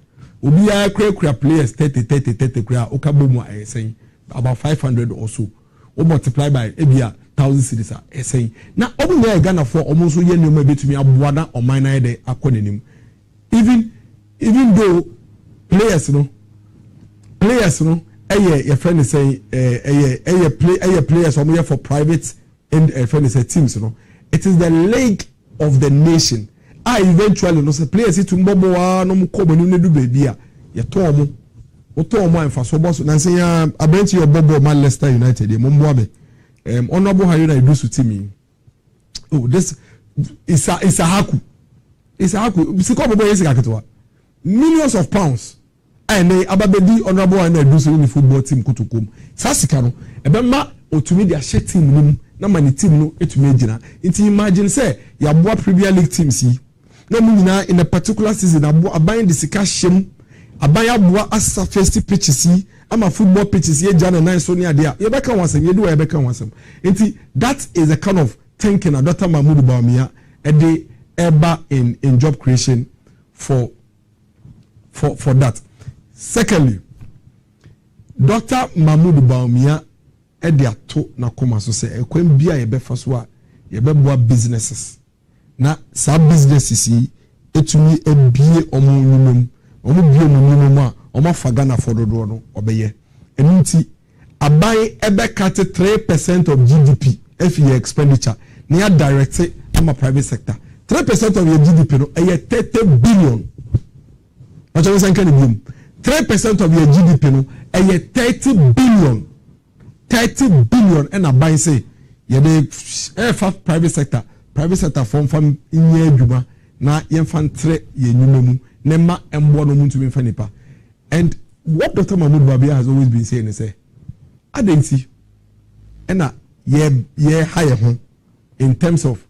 obi ya kra players 30 kra o ka bomu saying about 500 or so o multiply by ebia 1,000 cities are saying now open there Ghana for almost so yen no betumi aboada on my na dey akonenim even though players no your friend is saying players for private and friend is teams no it is the league of the nation eventually no say players it mbobo no mkobo ni do baby a ye to omo anfa so boss na say abenti your bobo Manchester United mo mbo be honorable Haruna Idusu Timi. Oh, this is a haku. It's a haku. Millions of pounds. And they ababedi honorable Haruna Idusu in the football team kutukum. Sasikano. Ebema otumi dia share team num na mani team no etumi gina. Inti imagine say ya boa Premier League teams yi. No mu in a particular season aban the sika shem abaya boa asa first pitches yi. I'm a football pitches here, Jan and I, Sonia, dear. You better once you do a better once. That is a kind of thinking of Dr. Mahmoud Bawumia a day ever in job creation for that. Secondly, Dr. Mahmoud Bawumia a day to na koma so say a queen bia ye be faswa ye be boa businesses. Na sa businesses yi etumi ebie omo nyumum omo bie omo nyumum Oma fagana for the no obeye. Eninti abai ebe cut 3% of GDP if your expenditure near directed ama private sector. 3% of your GDP no 30 billion. What you saying can you 3% of your GDP no 30 billion. 30 billion and abai say ye dey private sector form inye adwuma na yemfa ntre ye nyumamu nema embo no muntu mfa nipa. And what Dr. Mahmoud Bawumia has always been saying is say adensi ena ye higher home in terms of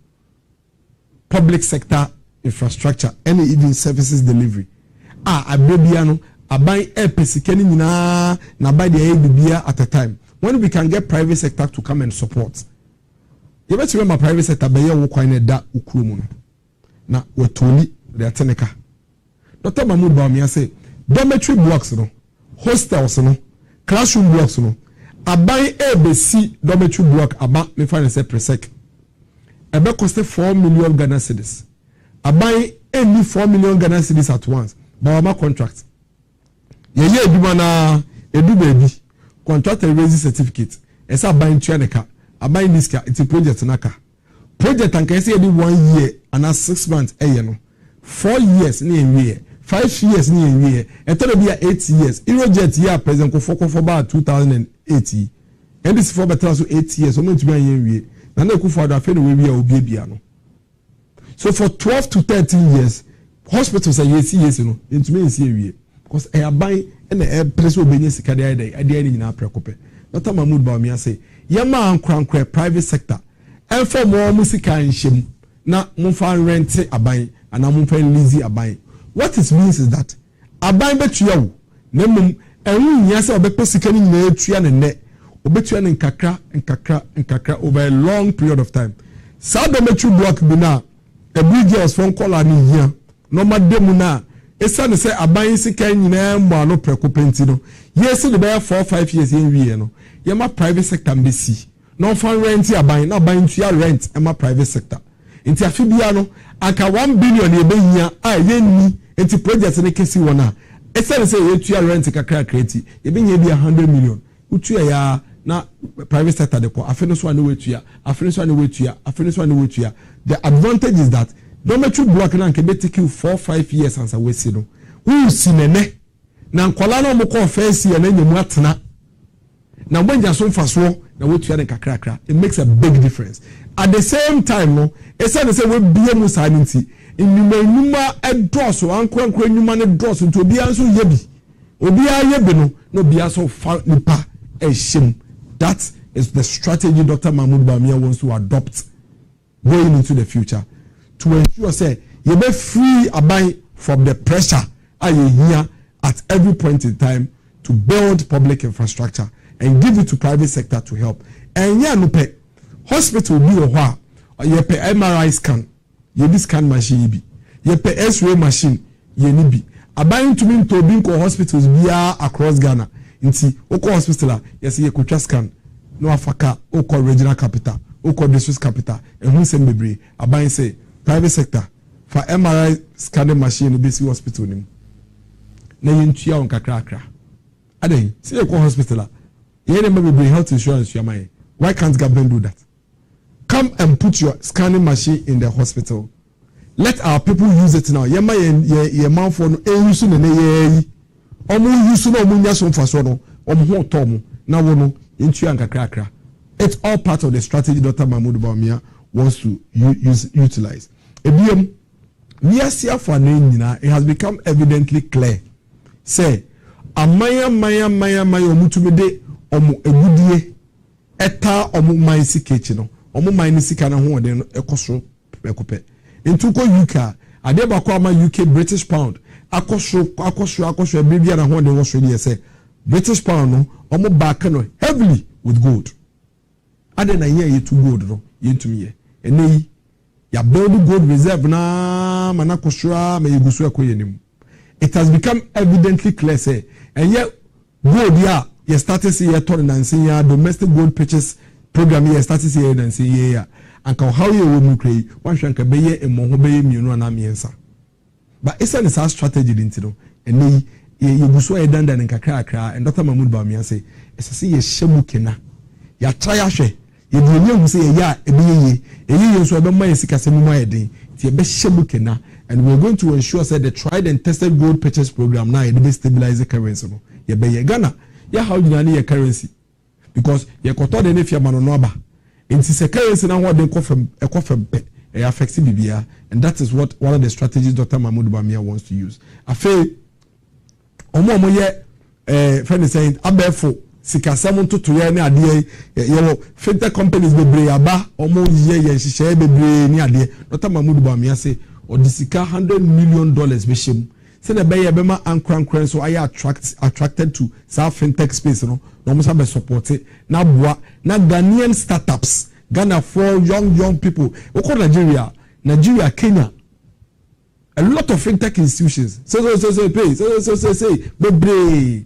public sector infrastructure and even services delivery abebia no aban pesikeni nyina na by the bibia at a time when we can get private sector to come and support. You better remember private sector be ye wo kwan na da ukrumu no na wotoni the ateneka. Dr. Mahmoud Bawumia say dormitory blocks no, hostels no, classroom blocks no, aban ABC dormitory block aba me find say presec ebe cost 4 million Ghana cedis. Aban any 4 million Ghana cedis at once. Bawama contract. Ye eduma na edu baby. Contract raise certificate. Esa aban tuaneka. Aban diska it's a project naka. Project anka say 1 year and 6 months no. 4 years ni enwie. 5 years ni enwie. Etoro bia 8 years. Project year present ko for ba 2008. And this for better so 8 years. So ntumi enwie. Na na ekufo ada fe no we obi bia no. So for 12 to 13 years, hospitals are years no into me see ewie because e aban na e place obenye sika dey dey nyina prekope. Dr. Mahmoud Bawumia say yema ankwankwa private sector and for more musika nhyem na mumfa rent aban and mumfa lease aban. What it means is that aban betua wo na mum enwu nya say obepo sika ni nyina etua ne ne obetua ne nkakra over a long period of time. Sa dormitory block bi na ABOAGYE phone call ani here no mademu na esa ne say aban sika nyina mbo no prekopenti no yes the be 4-5 years yen wie no ye ma private sector mbesi no fan rent aban na aban tua rent e ma private sector enti afibia no aka 1 billion ye behia a ye ni enti project ne kesi wona esa ne say ye tua rent kakra kreti ye behia bi 100 million utua ya na private sector de ko afene so ane wetua afene so ane wetua afene so ane wetua. The advantage is that dormitory block na nke be take you 4-5 years ansa we see no who sinene na nkola na mo ko first year na nyemu atena na mbanja so mfaso na wetua ne kakrakra. It makes a big difference. At the same time no esa ne say we bie mu sanity enuma edoso ankwankwa enuma ne doso nto bia nso yebi obi ayebi no bia so fa nipa ehim. That is the strategy Dr. Mahmoud Bawumia wants to adopt going into the future to ensure say you be free aban from the pressure you here at every point in time to build public infrastructure and give it to private sector to help. And yeah no pay hospital bi o ho a you pay MRI scan you be scan machine bi you pay X-ray machine you ni bi aban to me to be hospitals bia across Ghana. Inti oko hospital yes ye kotwa scan no afaka oko regional capital oko district capital ehun sem bebre aban say private sector for MRI scanning machine be si hospital nim na yentua on kakra adan say oko hospital ye dem bebre health insurance your mind. Why can't government do that? Come and put your scanning machine in the hospital. Let our people use it now. Yema ye man for no use no ye omu use no omu nya so mfaso no omu ho tomu na wo no yentua nkakra. It's all part of the strategy Dr. Mahmoud Bawumia wants to utilize. Ebiem niasia for nyina it has become evidently clear. Say amaya omutumede omu egudie eta omu man sikechi no omu man ni sika na ho de no ekoso ekope ntuko UK ade ba kwa ma UK British pound akoso bibia na ho de wo so dey say British pound no omu back no heavily with gold ade na ye to gold no yentumi ye enei ya build gold reserve na manakosua me yegusu akoyenim. It has become evidently clear say and yet gold ya you started see your turn and see your domestic gold purchase program you started see and see ya and how you will create one shanka beye e mo ho beye mienu na miensa but it's a strategy didn't know and you guso e danda nkakra and Dr. Mahmoud Bawumia say it's see ye shemu kena ya try ahwe ye de hu say ya e beye ye so e be ma sika semu ma ye den ti e be shemu kena and we're going to ensure say the tried and tested gold purchase program now it be stabilize the currency no ye be Ghana ya how you need your currency because you koto de ne fiama no aba nti se currency na ho de ekofem e affect bibia and that is what one of the strategies Dr. Mahmoud Bawumia wants to use. Afa omo ye friend is saying abefo sikasam ntoto ye ne ade ye fintech companies bebre aba omo ye hihye bebre ni ade Dr. Mahmoud Bawumia say odisika $100 million behim say na be ma ankran so I attracted to South fintech space no mo sa be support na boa na Ghanaian startups Ghana for young people we call Nigeria Kenya a lot of fintech institutions say bebre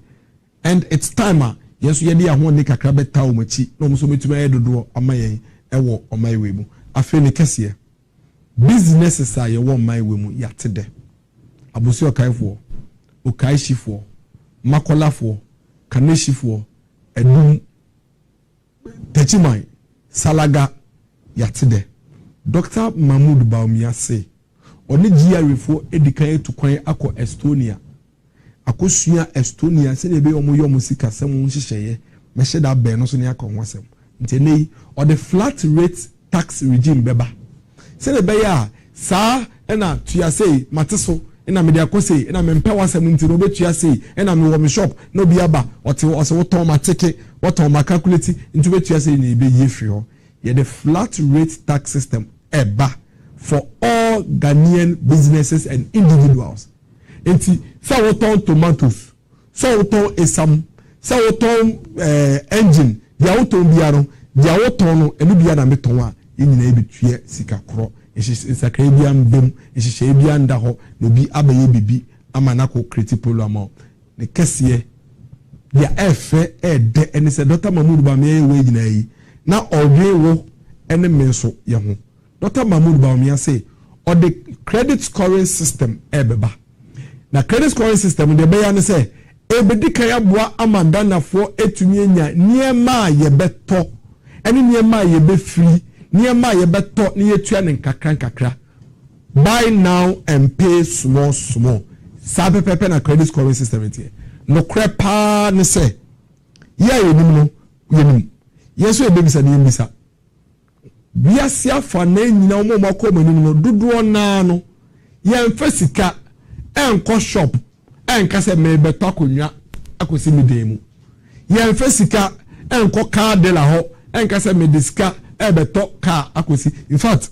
and it's time yes ye dey ahon ne kakra beta o machi no mo so metuma ye dodo amayen ewo omaiwe mu afi ne kese businesses are ye wo omaiwe mu yate de abusi okaifo okaishifo makolafo kaneshifo edum techimai salaga yate de Dr. Mahmoud Bawumia say oni GRFO edikan to kwan akọ Estonia akosua Estonia se be omo yo musika sem nhihye me hye da be no so ne akọ hwasem ntene or the flat rate tax regime beba se be ya sa na tua sei mateso na me de akose na me mpa wasem ntino be tua sei na me wo me shop no bi aba ote o se woton ma teke woton ma calculate ntu be tua sei na be ye free ho ye the flat rate tax system eba for all Ghanaian businesses and individuals. Enti sa woton tomatoes, sa woton esam, sa woton engine, dia woton biaro, dia woton no enu bia na meton a nyina ebetue sika kro. Nsakra bia mbem, nhihye bia nda ho, no bi abaye bibi amana ko create problem ne kese dia efe ede ene se Dr. Mahmoud Bawumia we nyina yi na odwe wo ene menso ye ho. Dr. Mahmoud Bawumia say or the credit scoring system ebeba. Na credit scoring system de be ya ne say ebedi kan ya boa amandana fo etumi enya niema ye beto ene niema ye be free niema ye beto ne yetua ne kakra buy now and pay small sabe pepe na credit scoring system tie no crepa ne say ya yenim yeso ebebisa ne yemisa biasia fa na nyina omo makomanim no dodo na no ye mfasika enko shop enka se me beto akonwa akosi medemu ye mfasika enko car dealer ho enka se me diska beto car akosi. In fact,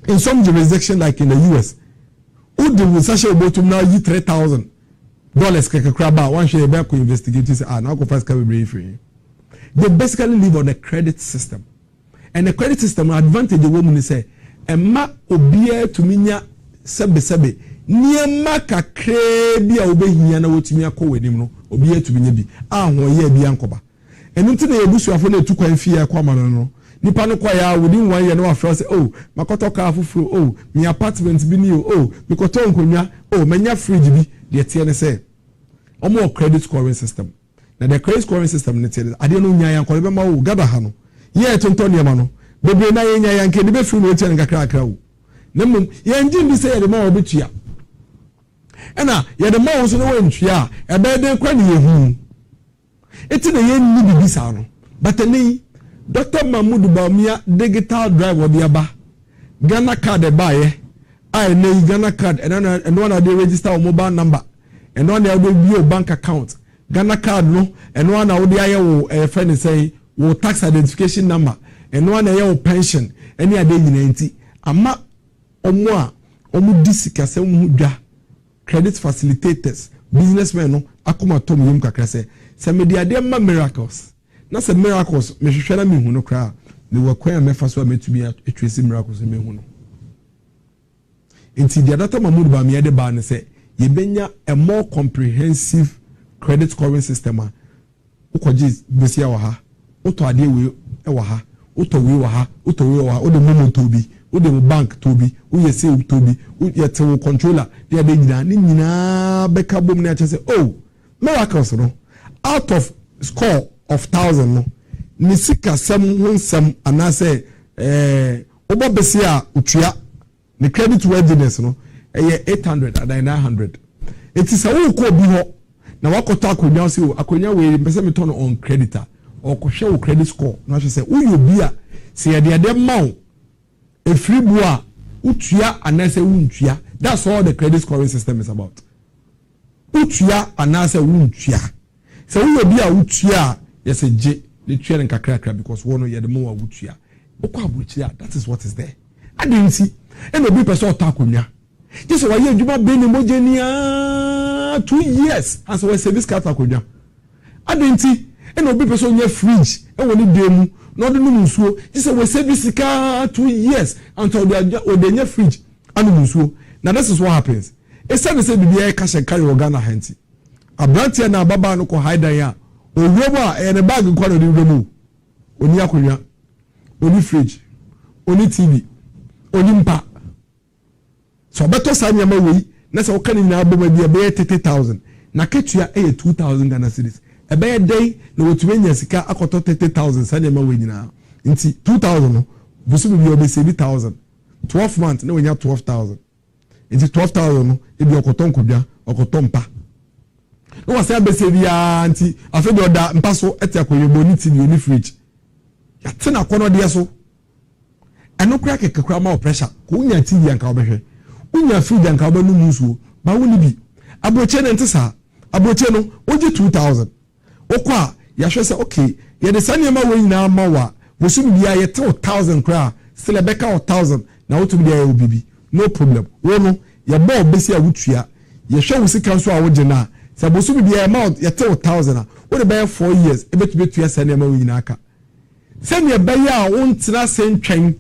in some jurisdiction like in the US who do with such a botum now you $3,000 kekra one share back investigate say now go first can be free. They basically live on a credit system. And the credit system advantage the woman say emma obia tuminya sebe niema kakre bia obehia na wotumi akọ wanim no obia tuminya bi ahwo ye bia ankoba enu nti na ebusuafo na etu kwan fie akwa ma no nipa no kwa ya within 1 year no afro say oh makoto car fufuro oh mi apartment bi ni oh mikoto nkonwa oh manya fridge bi de tie ne say omo credit scoring system na the credit scoring system ne tie ade no nya ya nkole be ma wo gaba ha no ye tonto ne ma no bebe na ye nya ya nke ne be firi no tie ne kakra wo nemum ye njin bi say ye de ma obetua ena ye de ma wo so no wantua e be de kwa ne ye hu eti na ye ni bibi sa no batani Dr. Mahmoud Bawumia digital drive odiaba Ghana card baye I ne Ghana card and one they register mobile number and one they will be your bank account Ghana card no and one now they are friend say wo tax identification number and one they pension any ade nyinanti ama omo disika se mu dwa credit facilitators businessmen no akoma tom yim kakra se media de ma miracles na se miracles me hwehwe na me hu no kra me wakwan me fa so metumi atwesi miracles me hu no enti the Dr. Mahmoud Bawumia de ba ne se ye benya a more comprehensive credit scoring system a ukoji besia wa ha uto ade we e wa ha uto we wa ha uto we wa ha o de momo tobi o de bank tobi o ye se tobi o ye te controller de ade nyina beka bom na che oh miracles no out of score of 1,000 no nisika sem hunsem anase obobesia utua the credit worthiness no 800 and 900 it is a wo ko bi ho na wakoto akonya se akonya we pese me turn on creditor or ko hwe wo credit score na hwe se uyo bi a se ye de ma wo efiri bu a utua anase untua. That's all the credit scoring system is about. Utua anase untua. So we be a utia, yes, a J, the train and kakra because one of the more utia. That is what is there. I didn't see. And the people saw Takunya. Just why you have been in Mojania 2 years. And so I say this cat Takunya. I didn't see. And the people saw your fridge. And when you do, not the Musu. Just we say this car 2 years until they are your fridge. And Musu. Now this is what happens. It's time to say the cash and carry Ghana Henty. A brand here now, Baba no ko hide ya. O Roma and a bag of quality remove. Onyakunya. Only fridge, only TV, only mpa. So better sign your way. That's how can you be a bear 30,000. Na ketua 2,000 Ghana cedis. A bear day, no to win your sika, I got 30,000. Sign your way now. Into 2,000, Busu will be 70,000. 12 months, no, we have 12,000. Into 12,000, if you're cotton kubia or cotton pa. No one said, Besavia, auntie, I feel that Mpaso etiako your bonity in the fridge. Yatina kono dia so eno kura kekekura ma pressure ko unya TV anka obehwe unya fridge anka obenu musuo ba woni bi abroche ne ntesa abroche no oji 2,000 okwa ya hwe se okay ye de sane ma we nyina ma wa bosum bia ye 1,000 kura still beka 1,000 na wotum dia ye obibi no problem wo no ye ba obesi awutua ye hwe wo sika so a wo gina se bosum bia ma ye 1,000 a wo de ba 4 years ebetubetua sane ma we nyina aka. Send your baya won't send train.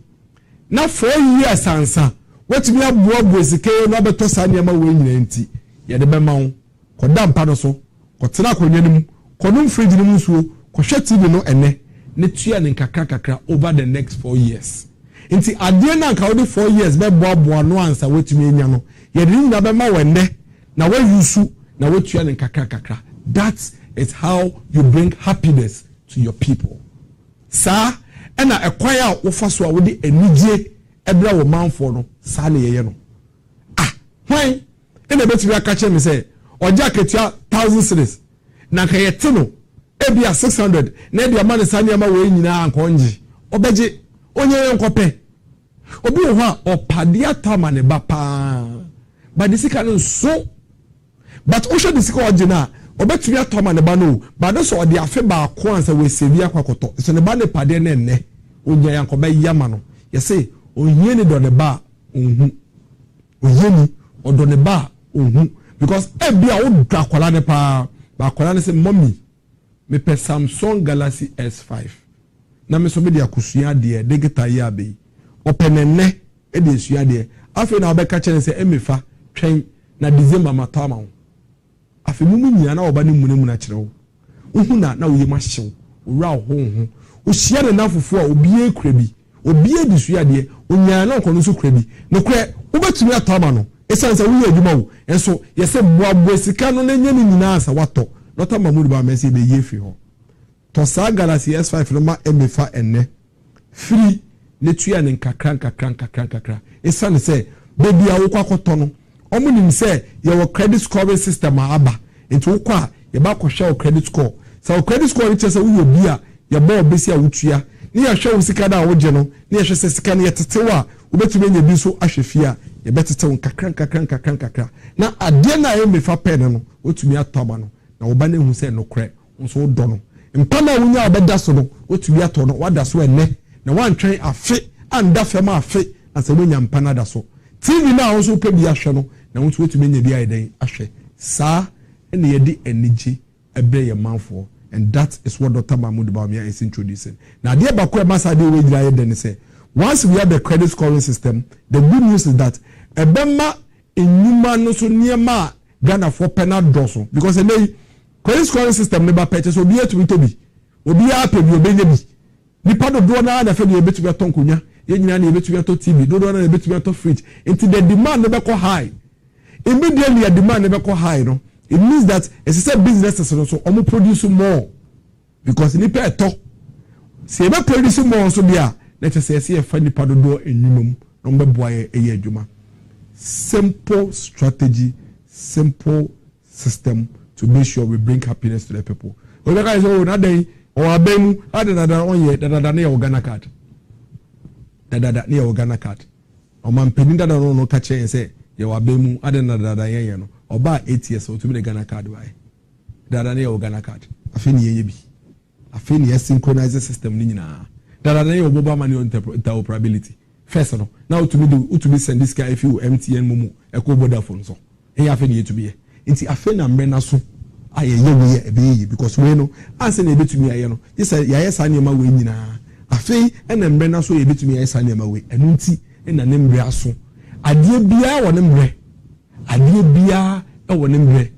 Now 4 years answer. What me a bob was the K. Robert Tosaniama winning empty. Yet the Bemau, Kodam Panoso, Kotana Koyanum, Konum Fridge Musu, Koshet no ene, Netian and Kakaka over the next 4 years. Inti Adiana Kaudi 4 years, but Bob one answer what me yano. Yet you never wende. Now where you su, now what you and Kakaka. That is how you bring happiness to your people. Sa ena ekwaya wofa so a wodi enije ebra wo manfo no sa na yeye no hwan ena betumi aka che me say oja ketua 1,000 cedis na ka yete no ebia 600 na ebia man sa na ma wo nyina anko nji obeje onye yenkope obi wo ha opade atama ne ba pa ba disika no so but o should disika ogina obetumi atoma ne ba no ba do so ode afe ba ko ansa we sevi akwakoto so ne ba ne pade ne nne onya yankoba yama no ye say ohie ne do ne ba ohun ohie ni odo ne ba ohun because ebia wo dwa kwala ne pa ba kwala ne say mommy me pe Samsung Galaxy S5 na me so me dia kusua de digital ya be openenne e de sua de afi na obeka che ne say emefa twen na December matama wo afi mumu nyina na oba ne munemu na kire wo uhuna na wo yema hyew owura ho o hia ne nafufu a obi ekura bi obi edisua de onya na okono so kura bi no kure wo betumi atama no esansa wo yedwuma wo enso yese boabo sika no na nya ni nyina asa wato not mamudu ba mesi be yefi ho to sa Galaxy S5 no ma emefa enne free ne tua ne kakra esan se baby a wo kwakoto no omunim se ye wo credit scoring system aba enti wo kwa ye ba kohwe wo credit score so credit score it say wo bi a ye ba obesi a wotua ni ya hwe wo sika da wo je no ni ya hwe se sika ne yetetewa wo betumi nya bi so ahwefia ye betetew kakra na ade na ye mefa pen no otumi ataba no na wo ba na hu se no kre nso do no mpana wunya obeda so no otumi ato no wada so enne na wantwen afe anda fema afe ansa wonya mpana da so TV na also pe bi ahwe no na wonto otumi nya bi ayeden ahwe sa ene yedi eniji ebe ye manfo and that is what Dr. Mahmoud Bawumia is introducing. Now the bakwe masade we did ayeden say once we have the credit scoring system, the good news is that ebema enyuma no so niema Ghana for penal doso because the credit scoring system never purchase obi etumi tobi obi ape bi obenye bi nipa do na na fe bi ebetumi atonkonya ye nyina na ebetumi ato TV do na ebetumi ato fridge until the demand never go high. Immediately the demand never go high no it means that as a business so omo produce more because nipa eto se ebe produce more so bia let us say e fa nipa do enyumum no mbeboa ye adwuma. Simple strategy, simple system to make sure we bring happiness to the people. We guys oh na dey o abemu adada onye dada na Ghana card. Dada na Ghana card. O man peninda no ka che say ye abemu adada dada yen no. Oba 8 years o to be Ghana card why. Dada na Ghana card. afi ni ye bi afi ni synchronize system ni nyina that na your mobile money interoperability first no now to me send this guy if you MTN momo e ko Vodafone so e afi ni ye to be nti afi na mbe na so aye we e be because we no anse na e betumi aye no yes ya sa ne ma we nyina afi e na mbe na so e betumi aye sa ne ma we enu nti e na ne mbre aso adie bia wo ne mbre adie bia e wo ne mbre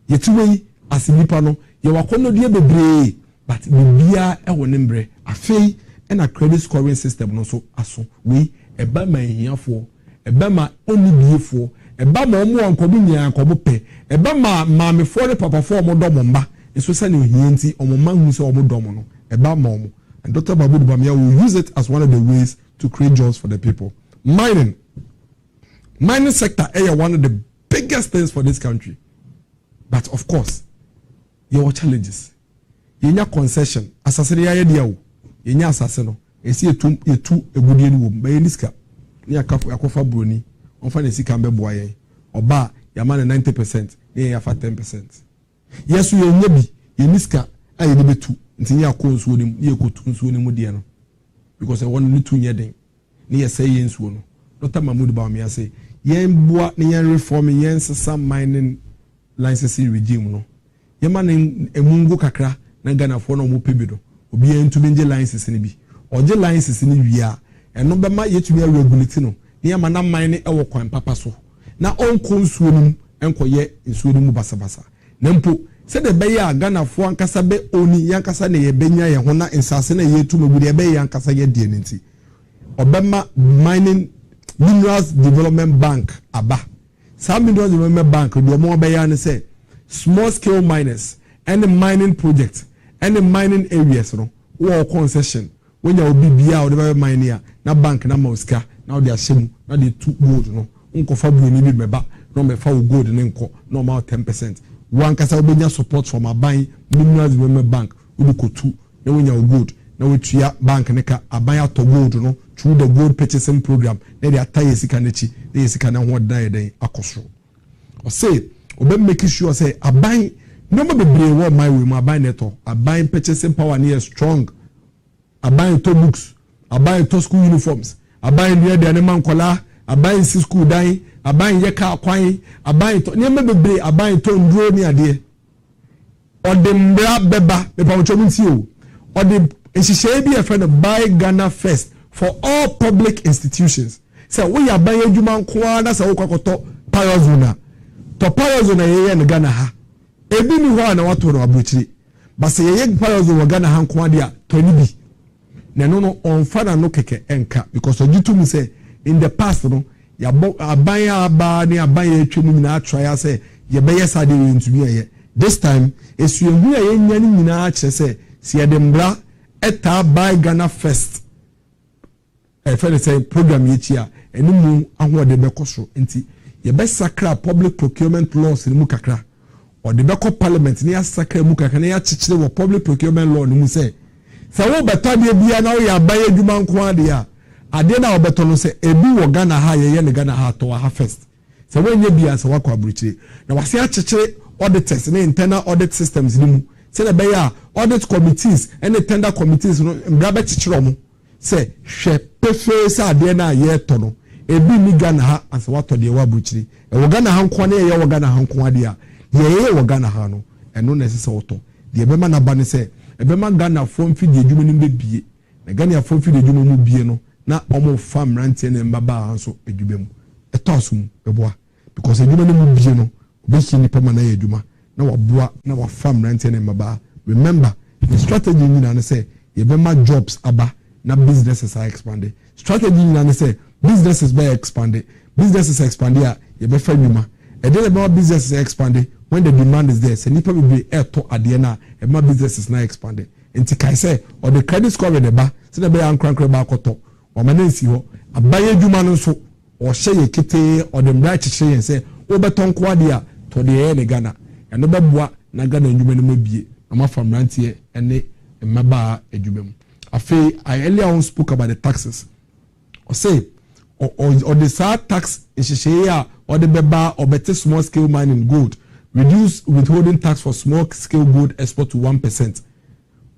yetuwe asinipa no ye wakono die bebre but bia e wo ne mbre afi e na credit scoring system no so aso we e ba ma hiafo e ba ma oni biefo e ba ma omo ankobu nya ankobu pe e ba ma maamefo ne papafo omo domo mba eso sa ne ohienti omo manhu se omo domo no e ba ma omo and Dr. Babu Bamia will use it as one of the ways to create jobs for the people. Mining sector is one of the biggest things for this country, but of course your challenges yenya concession asasere ya dia wo yenya asase no esi etu egudie ni wo ba niska ni akofa broni onfa na sika mbe boa yen oba ya ma na 90% ni ya fa 10%. Yesu yenya bi yeniska aye ni betu nti ya ko nsuo ni ye kotu nsuo ni mu de no because I want ni tu nye den ni ye say yensuo no Dr. Mahmoud Bawumia say yen boa ni yen reform yen some mining licensing regime no yema na emungu kakra na Ghana for no mo pebido obi entumi nje license ni bi oje license ni wia eno be ma yetumi regulate no ni yema na mine e wo kwan papa so na onko nsuo ni enkoye nsuo ni mu basabasa na mpo se de be ya Ghana for ankasa be oni yankasa na ye benya ye ho na insase na ye tumagu de be yankasa ye de nti obema mining Minerals Development Bank aba some Minerals Development Bank do mo be ya ne say small scale miners and the mining project and the mining areas no wo concession when you be bia o de mine na bank na mosca na de ahyem na de two gold no nko fa bro ni bi meba no me fa gold ne nko no ma 10% one kasa obenya support from aban Minerals Development Bank we ko two na when you gold na we tua bank ne ka aban ato gold no through the gold purchasing program na de ataye sika na chi de sika na ho dan den akoso o say obe make sure say aban no be bebre wo my we aban neto aban purchasing power near strong aban to books aban to school uniforms aban de de man kola aban si school dan aban ye ka kwan aban to ne bebre aban to ndro ni ade o de mbra beba be pa nchomu nti o de ehihye bi e friend buy Ghana first for all public institutions say we aban adwuma nko na say wo kwakoto payozuna to payozuna ye ne Ghana ha ebi ni ho na wato no abrochiri ba say ye payozuna Ghana ha nko ade a to ni bi na no onfa na no keke enka because ogitu mu say in the past no ya aban aba ni aban atwemu na try say ye be yes ade we ntumi ye this time esu ehu ye nya ni nyina kire say si edembra eta buy Ghana first fere say program ye chia eni mu ahode be koso nti ye be sakra public procurement laws ni mu kakra o de be ko parliament ni ya sakra mu kakra na ya chichire wo public procurement law ni mu say wo beto de bia na wo ya ban adwuma nko ade a ade na wo beto no say ebi wo Ghana ha ye ne Ghana ha to ha first say wo nya bia say wakọ abruchire na wase achichire auditors na internal audit systems ni mu say na be ya audit committees and the tender committees no mbra be chichire mo say hwe pefe say ade na ye to no ebi ni Ghana ha ase wato de wa abruchire e wo Ghana ha nko na ye wo Ghana ha nko ade a ye wo Ghana ha no eno na se woto de be ma na ba ne say ebema Ghana from fidi adwuma ni mbebie na Ghana from fidi adwuma mu bie no na omo fam rantie ne mbaba hanso adwuma mu etosum eboa because adwuma ni mu bie no obechi ni pama na adwuma na waboa na wa fam rantie ne mbaba. Remember the strategy ni na say ebema jobs aba na businesses are expanded. Strategy ni na say businesses be expanded. Businesses expanded ya ebe fa adwuma e dey about businesses expanded when the demand is there. Say nipa be to ade na e ma businesses na expanded. Enti kai say or the credit score the ba say na be ankrankra ba akoto o ma na nsi ho abaye adwuma no so o hye ye kete or the mbra chichire yen say wo beton ko ade a to de ne Ghana e no beboa na Ghana adwuma no mabie ama famrantie ene mmaba adwuma mu. Afi I earlier on spoke about the taxes. Or say or the tax is or the beba or better small scale mining gold. reduce withholding tax for small scale gold export to 1%.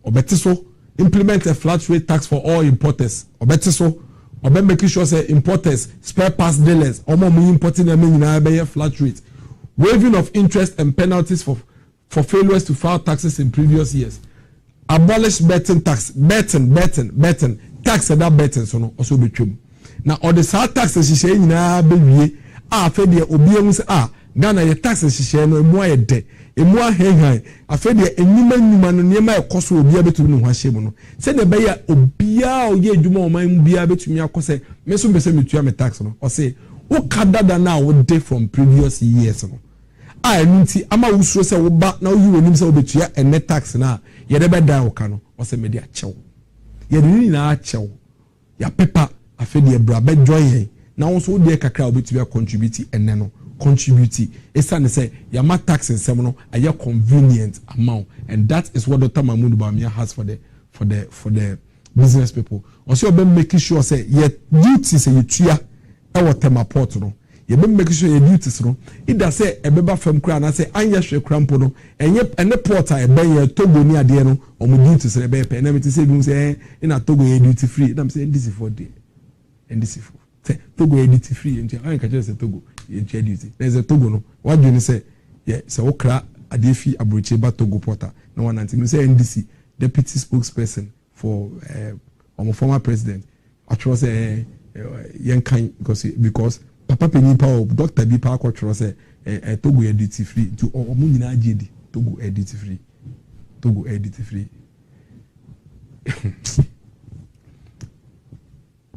Obetiso, implement a flat rate tax for all importers. Obetiso, obe making sure say importers, spare parts dealers, omo mu importing them in a flat rate. Waiving of interest and penalties for failures to file taxes in previous years. Abolish betting tax. Betting. Tax that betting so no also be true. Now all the side taxes she say na be afedi obi emu say Ghana ye taxes she say no emu aye de. Emu ahen afedi enima no niema ekoso obi abetumi no hwahye mu no. Say na be ya obi a oye adwuma o man bia betumi akose me so be say metua me tax no. O say wo kadada na wo de from previous years no. Nti ama usuro se wo ba na oyi wonim se obetua ene tax na ye de be dan wo ka no. O say me de achew. Ye ni na achew. Ya pepa afedi ebra be joy na won so de kakra obetumi contribute ene no. Contribute esane say ya ma tax nsem no aye convenient amount, and that is what Dr. Mahmoud Bawumia has for the business people. Also be making sure say ye duties say you tua e wo tema port no, ye be making sure ye duties no either say ebeba fam kra na say anya hwe krampo no enye ene port a ebe ye Togo ni ade no omo duties na be pe na me ti say bi say ina Togo ye duty free na me say this is for day and this is for say Togo ye duty free nti an ka say Togo ye duty there's a Togo no what do you say yeah say okra adefi abroche ba Togo porter no one anti me say NDC deputy spokesperson for former president actually say yankan because papa penny power Dr. B Park actually say Togo ye duty free to omo nyina agedi Togo duty free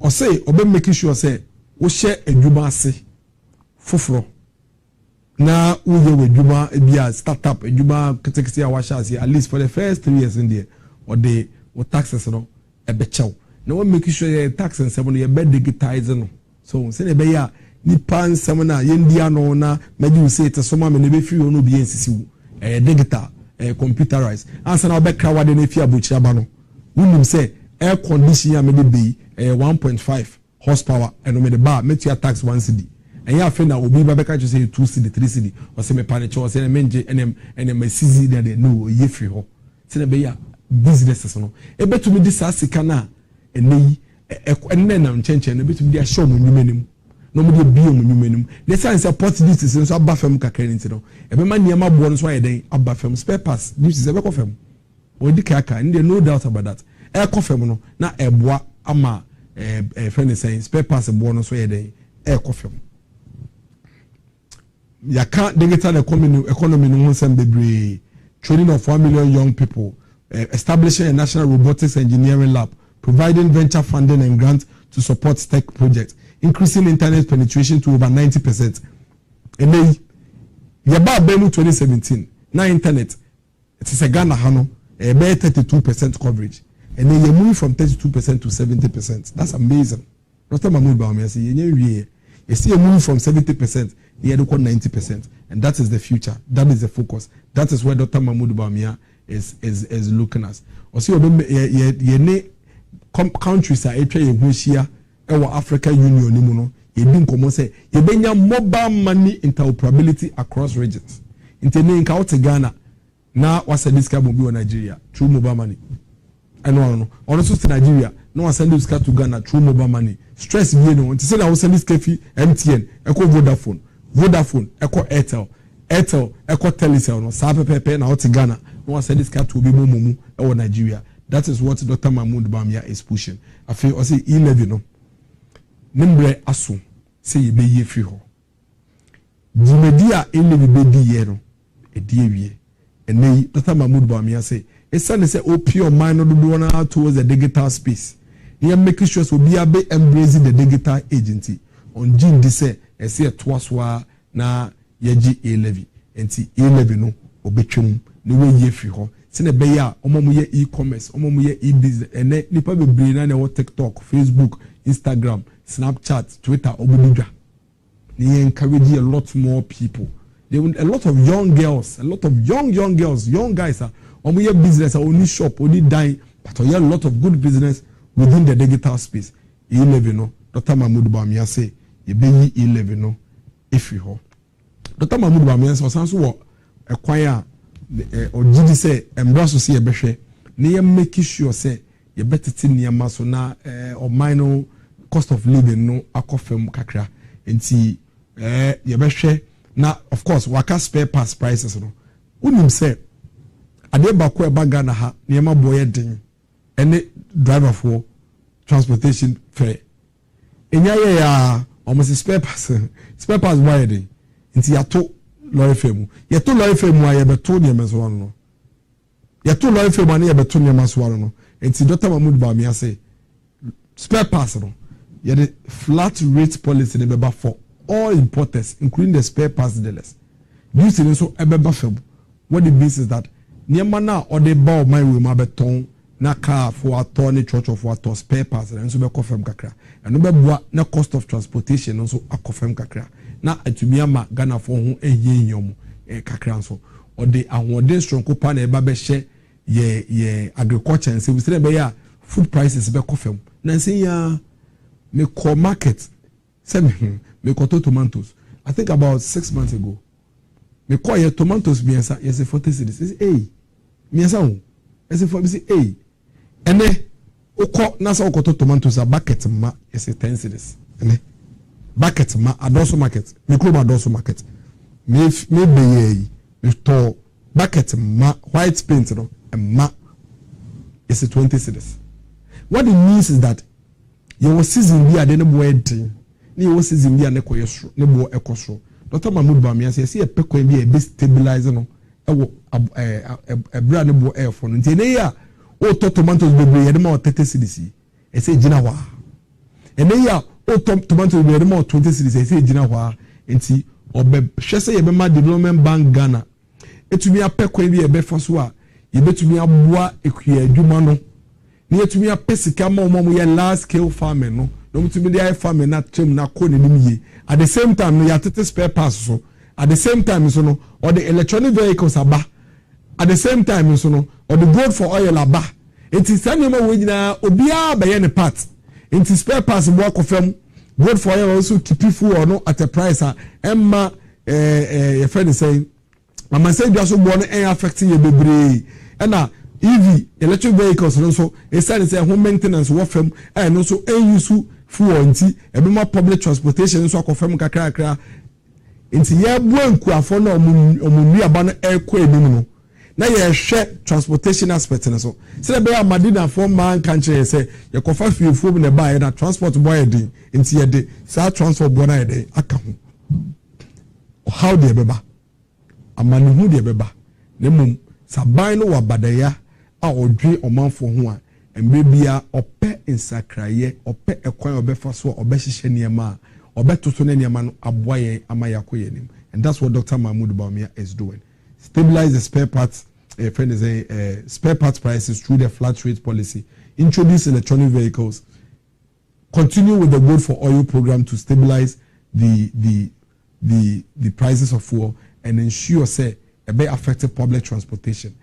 or say obe making sure say wo share adwuma ase foforo na wo ye adwuma bia startup adwuma ketekete a wa share at least for the first 3 years in there or the taxes no ebe chew na wo make sure your tax and seven you be digitize no so say na be ya nipa nsem na ye ndia no na meji say te so ma me na be free no bi ensisi digital computerized answer na be kra wade na fi abochi aba no wunim say air condition ya me de be 1.5 horsepower and me the bar met your tax 1 cedi and ya fe na obi ba be ka say 2 cedi 3 cedi o say me panic o say na menje enem cedi that they know ye free ho say na be ya businesses no e betumi di sa sika na eneyi enne na nchenchen na betumi di a show mu nyumenim no mu di bio mu nyumenim the sense support duties nso aba fam kakra nti no e be ma niam abo no so ayeden aba fam spare parts duties e be ko fam o di kaka and no doubt about that e ko fam no na eboa ama friend saying spare parts ebo no so ayeden e ko fam ya can digital economy no nsem bebre training of 1 million young people, establishing a national robotics engineering lab, providing venture funding and grants to support tech projects, increasing internet penetration to over 90%. And then, yaba benu 2017, na internet, it is a Ghana hano, a 32% coverage. And then you move from 32% to 70%. That's amazing. Dr. Mahmoud Bawumia say, you see a move from 70%, you had 90%. And that is the future. That is the focus. That is where Dr. Mahmoud Bawumia is looking at. Also, countries are here, our African Union, you been come say, you been mobile money interoperability across regions. In Ghana, now what's this guy will be on Nigeria through mobile money. I know. Also to Nigeria, no one send this car to Ghana through mobile money. Stress you know. To say I will send this kefi MTN, Echo Vodafone, Echo Airtel, Echo Telecel, no Sape Pepe na to Ghana. No one send this car to be Mumu or Nigeria. That is what Dr. Mahmoud Bawumia is pushing. I feel also 11 no. Nembre aso say ye be ye free ho. Dimedia elevi be di ye no. E die wie. And Dr. Mahmoud Bawumia say it's say open your mind towards the digital space. You making sure so be embracing the digital agency. On June this say twaswa na yeji A11. Enti A11 no obetwum the way ye free ho. Sine be ya omo ye e-commerce, omo ye e-business. Ene nipa bebre na na TikTok, Facebook, Instagram, Snapchat, Twitter, obududwa. They encourage a lot more people. They want a lot of young girls, a lot of young girls, young guys are only business, only shop, only dine, but a lot of good business within the digital space. 11 no, Dr. Mahmoud Bawumia say, you be 11 no, if you ho. Dr. Mahmoud Bawumia say, also kwaya or gidi say embrace see ebehwe na ye make sure say ye betete niam so na or minor cost of living no akofem kakra enti ye behwe na of course waka spare parts prices no unim say ade ba ko e ba Ghana ha niam boye den ene driver for transportation fare enya ye ya almost spare parts boy den enti yato lorry fare yato lorry fare mu aye beto niam so no yato lorry fare mu na ye beto niam so no enti Dr. Mahmood Bawumia say spare parts no ye the flat rate policy de beba for all importers including the spare parts dealers use it so ebeba fam what it means is that niam na or the bow my we ma beton na car for attorney church of what spare parts and so be confirm kakra and no be boa na cost of transportation also akofem kakra na atumi ama Ghana for ho ehye nyom kakra so or the awode strong kopa na eba be she ye agriculture and say we say be ya food prices be confirm na say ya me call market say me call tomatoes I think about 6 months ago me call your tomatoes biensa yes 40 cedis say hey biensa ho yes for say hey ene uko na sa uko tomatoes a bucket ma yes 10 cedis ene bucket ma adoso market me club adoso market me be ye me to bucket ma white paint no ma is 20 cedis. What it means is that you was season be ade ne boy din ne you was season be ane koyesro ne bo ekosro Dr. Mahmood Bawumia say e pekwan be e be stabilize no e wo bra ne bo e fo no ntene ya o to tomatoes bebre ye de ma 30 cedis e say gina wa ene ya o to tomatoes bebre ma 20 cedis e say gina wa enti obe hwese ye be ma development bank Ghana etumi apekwan be e be fo so a ye betumi aboa ekua adwuma no ne yetumi apesika ma omo ye large scale farming no mutumi dey farming na trem na ko ne nimye at the same time no ya tete spare parts so at the same time so no or the electronic vehicles aba at the same time so no or the gold for oil aba enti sanema we nyina obia be ye ne part enti spare parts bo akofam gold for oil also keep full no at a price emma your friend is saying mama say bia so bo no affecting ye bebre na EV electric vehicles no so e say home maintenance wo fam no so use fuel nti e be more public transportation so akofam kakra nti ye buanku afo na omunu aba no ekọ enim no na ye hwe transportation aspect no so say be amadina for man country say ye kofa fiefuo na ba ye na transport boy din nti ye de sa transport boy na ye de aka ho how de beba amani hu de beba ne mum saban no wabadaya a odwe omanfo ho a embebia ope insakraye ope ekwan obefa so obehihye niema obetoto ne niema no aboaye amayakoye nim and that's what Dr. Mahmood Bawumia is doing. Stabilize the spare parts spare parts prices through the flat rate policy, introduce electronic vehicles, continue with the gold for oil program to stabilize the prices of fuel and ensure say a be affected public transportation.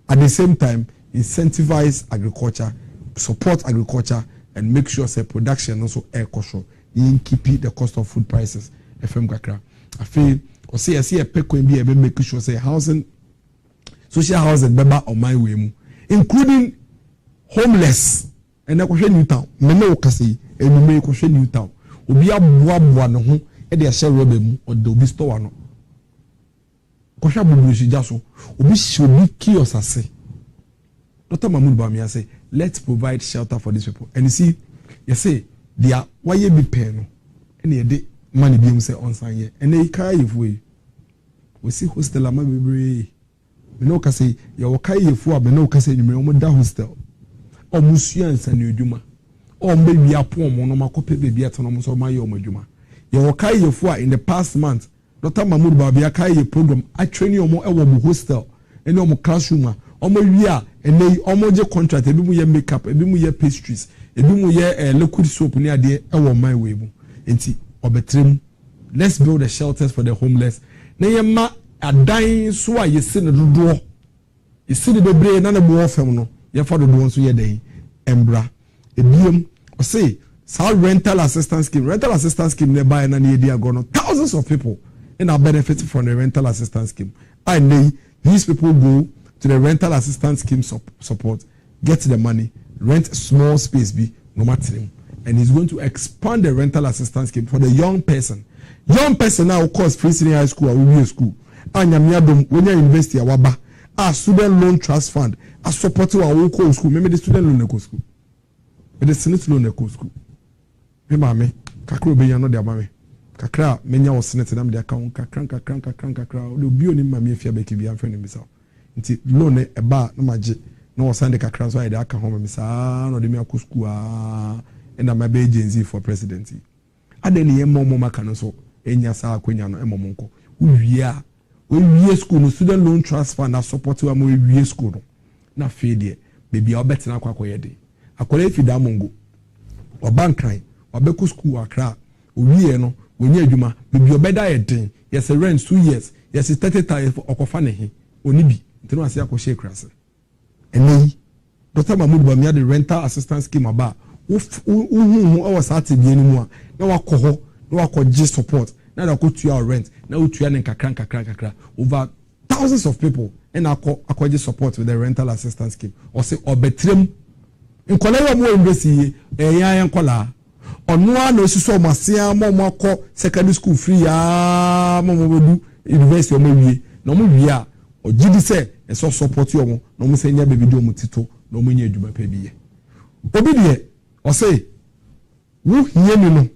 At the same time, incentivize agriculture, support agriculture, and make sure say production also air control. In keeping the cost of food prices. FM Kakra. I feel or see a pekwe be able make sure say housing, social housing beba on my way, including homeless. And I question New Town. Mene okasi and me question New Town. Obi aboa no ho e de share robe mu or do bi store no. Kosha bubu shi jaso obi shobi kiosk ase. Dr. Mahmood Bawumia say let's provide shelter for these people. And you see you say they are why you be pay no and ye de money be say on san ye and they carry if we see hostel ama bebre me no ka say you carry if we me no ka say you me da hostel o musua nsan adwuma o mbe wi apo mo no makope bebi etono mo so ma ye o madwuma you carry if we in the past month Dr. Mahmood Bawumia carry a program I train you mo e wo mo hostel and mo classroom omo wi a and they omo je contract ebi mu ye makeup ebi mu ye pastries ebi mu ye liquid soap ni ade e wo my way mu enti obetrem let's build the shelters for the homeless na ye ma adan so a ye se ne dodo ye se ne bebre na ne bo ofem no ye fa dodo so ye dan embra ebiem o say sa rental assistance scheme ne buy na ye dia go no thousands of people and are benefiting from the rental assistance scheme. I know these people go to the rental assistance scheme support, get the money, rent a small space, be no matter him. And he's going to expand the rental assistance scheme for the young person. Young person now, of course, free senior high school or will school. And when you university, a student loan trust fund, a support to our local school, maybe the student loan eco school. But the Senate loan eco school. Hey, mammy, Kakro be no de mammy. Kakra, many was Senate and the account, kakra, the beauty mammy if you be kibi and friend himself. Inti loan a bar, no magic, no send the kakra so I can home, Miss no the milk school, and I'm a agency for presidency. I didn't hear more can also. Enya sa akwenya no emomonko uwia we school no student loan trust fund na support wa mo we school no na fe de baby a obetina akwakoye de akwara ifi da mongo obankran obeku school akra owie no wonye adwuma baby obeda ye den yes rent 2 years yes 30,000 okofa ne he oni bi ntino ase akoshe krase eni Dr. Mahmoud Bamia the rental assistance scheme aba uhu o wasate bi enimu a na wakoho no akɔgye support na da ko tua rent na utua ne kakra over thousands of people and akɔgye support with the rental assistance scheme or say obetrem nkola yo mo investi yan nkola ono a no suso masia mo akɔ secondary school free ya mo bedu university o mo wie na mo wie a ogidi se eso support yo mo na mo se nya baby do mo tito na mo nya adwuma pa biye obi de o say wo hie mi no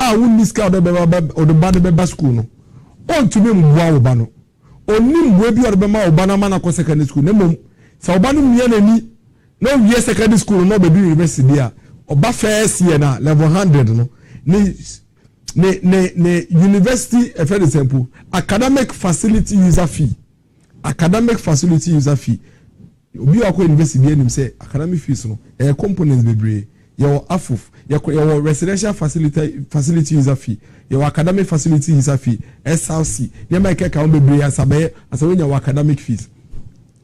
won miska o de ba de beba school no on tumi mboa wo ba no oni mboa bi o de ma wo ba na ma na ko secondary school na mom sa wo ba no mia nani na wie secondary school no be bi university dia o ba first year na level 100 no ne university for example academic facility user fee obi akọ university bi anim say academic fees no components bebre your AFUF, your residential facility user fee, your academic facility user fee, SRC, you make a count be as when your academic fees.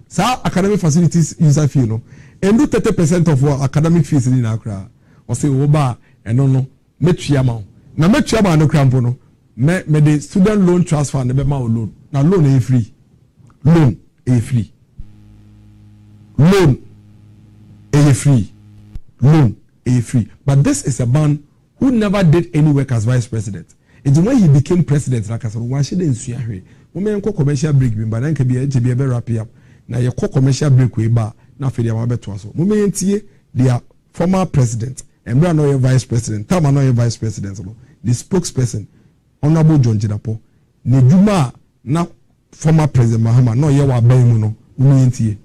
So academic facilities user fee, no, and do 30% of our academic fees in Accra. Or say Oba and no, Metriamount. Now Metriamount no crampono, me the student loan trust fund, the loan. Now loan a free. Loan a free. Loan a free. Loan a free. But this is a man who never did any work as vice president. And when he became president, like I said, why should they ensure here? Women call commercial break, but then can be a wrap up. Now you call commercial break way bar, now for the Amabe Twaso. Women their former president, and we are not a vice president, Tama not a vice president, the spokesperson, Honorable John Jidapo, Nejuma, now former president Mahama, no yawa Baymuno, women tie.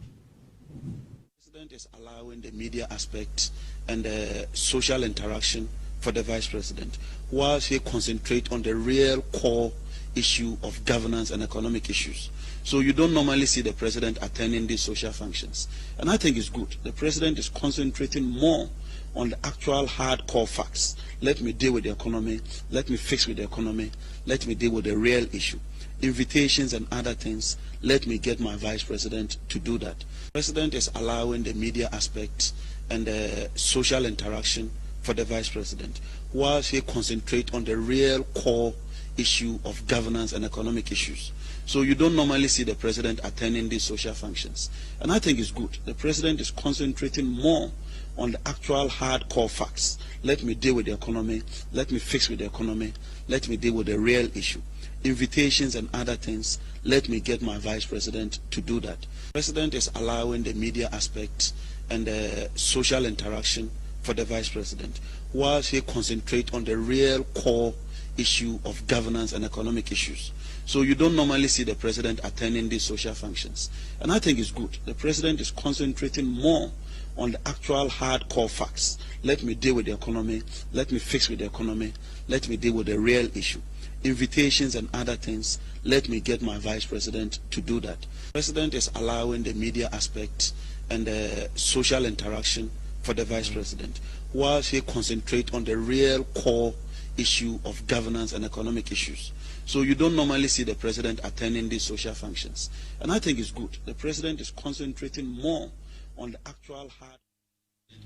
President is allowing the media aspect and social interaction for the vice president, whilst he concentrate on the real core issue of governance and economic issues. So you don't normally see the president attending these social functions. And I think it's good. The president is concentrating more on the actual hardcore facts. Let me deal with the economy. Let me fix with the economy. Let me deal with the real issue. Invitations and other things, let me get my vice president to do that. The president is allowing the media aspect and social interaction for the vice president, whilst he concentrate on the real core issue of governance and economic issues. So you don't normally see the president attending these social functions. And I think it's good. The president is concentrating more on the actual hardcore facts. Let me deal with the economy. Let me fix with the economy. Let me deal with the real issue. Invitations and other things, let me get my vice president to do that. The president is allowing the media aspect and social interaction for the vice president, whilst he concentrate on the real core issue of governance and economic issues. So you don't normally see the president attending these social functions. And I think it's good. The president is concentrating more on the actual hardcore facts. Let me deal with the economy. Let me fix with the economy. Let me deal with the real issue. Invitations and other things, let me get my vice president to do that. The president is allowing the media aspect and social interaction for the vice president, whilst he concentrate on the real core issue of governance and economic issues. So you don't normally see the president attending these social functions. And I think it's good. The president is concentrating more on the actual hard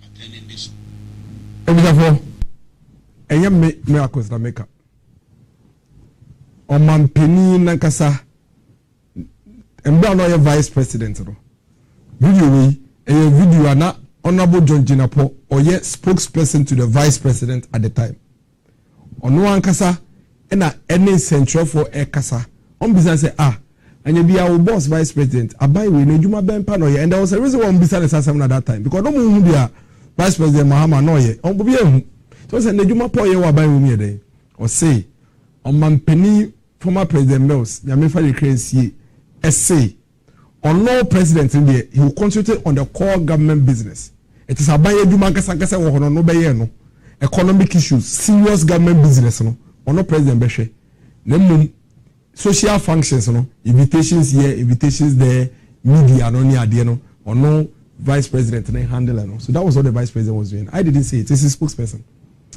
attending this. Miracles that make up. Omampeni nankasa embra no ye vice president no video we a video ana honorable John Jinapo or ye spokesperson to the vice president at the time ono ankasa na any central for ekasa on business say and you be our boss vice president abai we no juma ben pa no ye and there was a reason why on business assembly at that time because no mu dia vice president Mahama no ye on be ehu so say na juma po ye wa abai we me dey or say Omampeni former president Mills Yamefa Recreancy essay on no president in there he will concentrate on the core government business. It is abai juma kasa wo no be ye no economic issues serious government business no on no president be hwe na social functions no invitations here invitations there media no ni ade no or no vice president na handle no so that was what the vice president was doing. I didn't say it. This is spokesperson.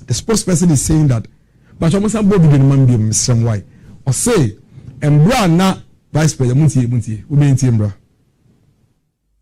The spokesperson is saying that but almost somebody the man be some why or say embra na vice president muntie we be embra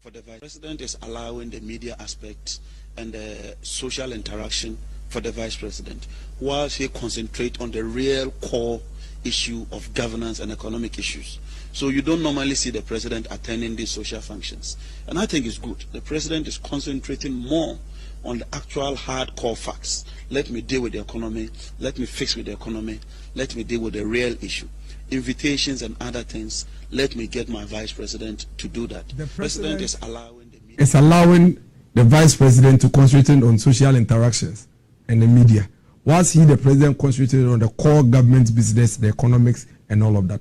for the vice president is allowing the media aspect and the social interaction for the vice president whilst he concentrate on the real core issue of governance and economic issues. So you don't normally see the president attending these social functions. And I think it's good. The president is concentrating more on the actual hardcore facts. Let me deal with the economy. Let me fix with the economy. Let me deal with the real issue. Invitations and other things, let me get my vice president to do that. The president is allowing the media. It's allowing the vice president to concentrate on social interactions and the media. Whilst he, the president, concentrated on the core government business, the economics, and all of that.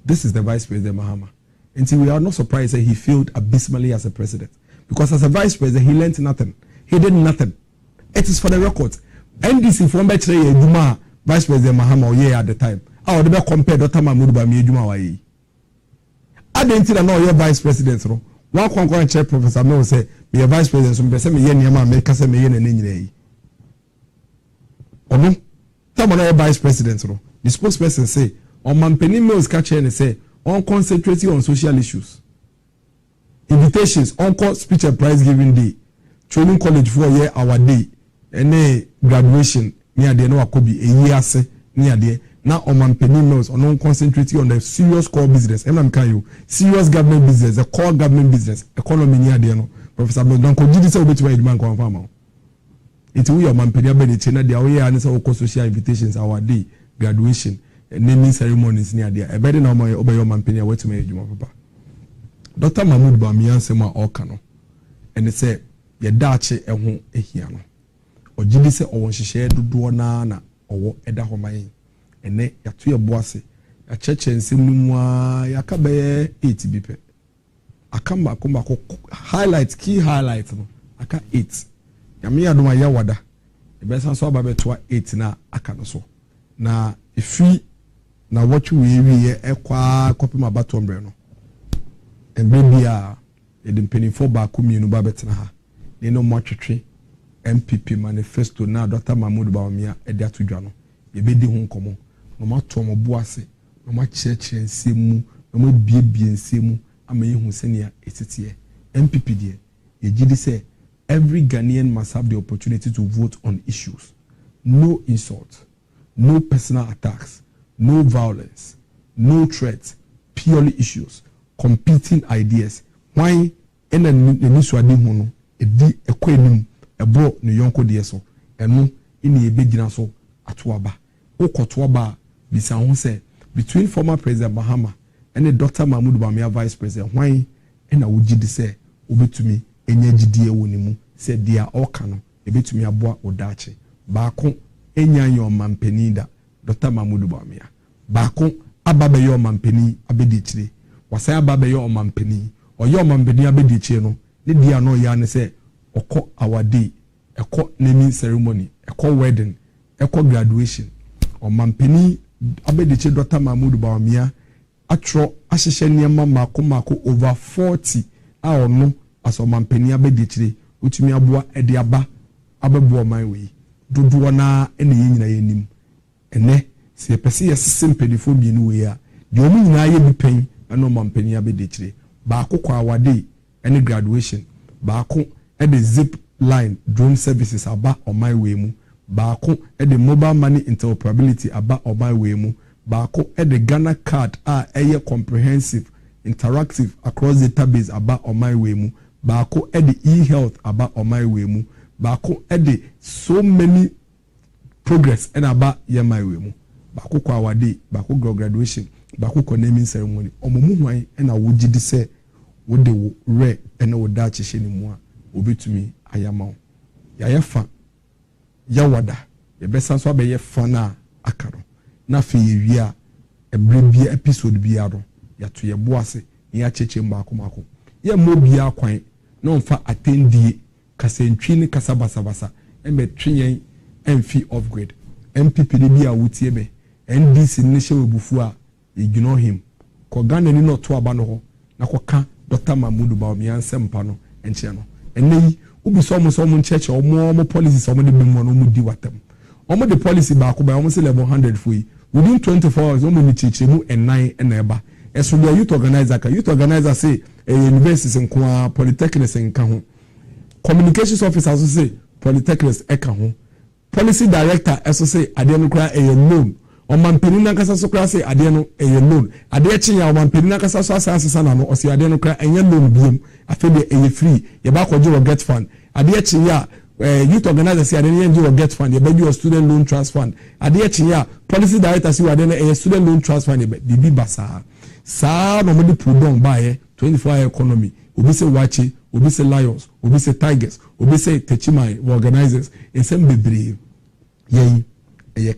This is the vice president, Mahama. And so we are not surprised that he failed abysmally as a president. Because as a vice president, he learned nothing. He did nothing. It is for the record. NDC from Juma, vice president Mahama, at the time. I would never compare Dr. Mahmoud Bami Juma. I didn't know your vice president. One concurrent chair, Professor Mel say, be a vice president, so me say me yen yama, me kase me yen and Ono, some other vice president, the spokesperson say, Omampeni Mills catch and say, on concentrating on social issues. Invitations, on call speech and prize giving day, training college for a year, our day, and a graduation near the no could be a year say near there. Now Omampeni Mills on concentrating on the serious core business. You serious government business, the core government business, economy near there. No, Professor Donko did this over to a man confirm. It's we are Mampenia Benechina, the away and so social invitations, our day, graduation, and naming ceremonies near there. A better normal over your Mampenia, what to make you, Papa. Dr. Mahmoud Bamian Sema Okano, and they say, Your Dache a home a hiano. Or Jidise or she shared do na or Eda Homai, and they are to your bossy, a church and Simua Yakabe 80 bipe. I come back, highlights, key highlights, I can't eat. Yami aduma ya wada ebesa so aba beto 8 na aka no so na efi na watch we ekwa kopim abato mbre no embe bia edin penifo ba ku mienu ba betena ha ne no mwatwetwe MPP manifesto na Dr. Mahmoud Bawumia ede atodwa no ye bedi ho nkomo no mato mo boase no ma cheche nsemu no ma biebie nsemu ama yehu senia etete MPP die ye gidi se every Ghanaian must have the opportunity to vote on issues. No insult, no personal attacks, no violence, no threats, purely issues, competing ideas. Why? And then the news wadi hono edi ekwenim ebo no yonko de so eno ini ebegina so atoaba okotoaba bisa ho say between former president Mahama and the Dr. Mahmoud Bawumia vice president why and awugidi say obetumi enya gidie wonimu se dia oka no ebetumi aboa odache baako enya yo mampeni da Dr. Mahmoud Bawumia baako ababe yo mampeni abedi chire wasai ababe yo mampeni oyo mampeni abedi chire no ne dia no ya ne se okọ awade ekọ naming ceremony ekọ wedding ekọ graduation o mampeni abedi chire Dr. Mahmoud Bawumia atro ahyehye niam mako over 40 a ono aso mampeni abedi chire utumi aboa ede aba abebo man we dodo na ene nyina yenim ene se pese yes simpedifo bi ni we a de omu nyina ye bi pen eno mampeni abedi chire baako kwa awade ene graduation baako ede zip line drone services aba on my way mu baako ede mobile money interoperability aba on my way mu baako the Ghana card a comprehensive interactive across database about my way mu baako the e-health about my way mu baako the so many progress and about my way mu baako kwa awade baako graduation baako kwa naming ceremony omumu hwan na wogidi se wode wo re na woda chehye ni mu a obetumi ayama wo ya fa ya wada ye besa so abaye fa na akaro na fe yewi a ebre bia episode bia do ya to ye boase ya cheche mbako mako ye mo bia kwan na onfa attendie kasentwi ni kasa basa embe twenyen emfi off grade MPP de bia wutie be NDC ni hye webufu a ignore him ko Ghana ni no to aba no ho na ko ka Dr. Mahmoud Bawumia nsempa no enche no ene ubi so mo ncheche omo policies omo de bemu no mu di watam omo de policy ba ko ba omo se level 100 foi within 24 hours omo ni cheche mu ennan na eba eso the youth organizer say universities nko polytechnics nka ho communications officers say polytechnics eka ho policy director eso say ade no kra loan omampeni na kasa so kra say ade no loan ade chinya omampeni na kasa so asasa na no o say ade no kra loan biem afebe free ye ba ko jo get fund ade chinya youth organizer say ade no jo get fund ye ba do student loan trust fund ade chinya policy director say ade no student loan trust fund ye bibi basa sa no mo de prodon ba ye 24-hour economy obi say wachi obi say lions obi say tigers obi say techimai organizers in some bebre ye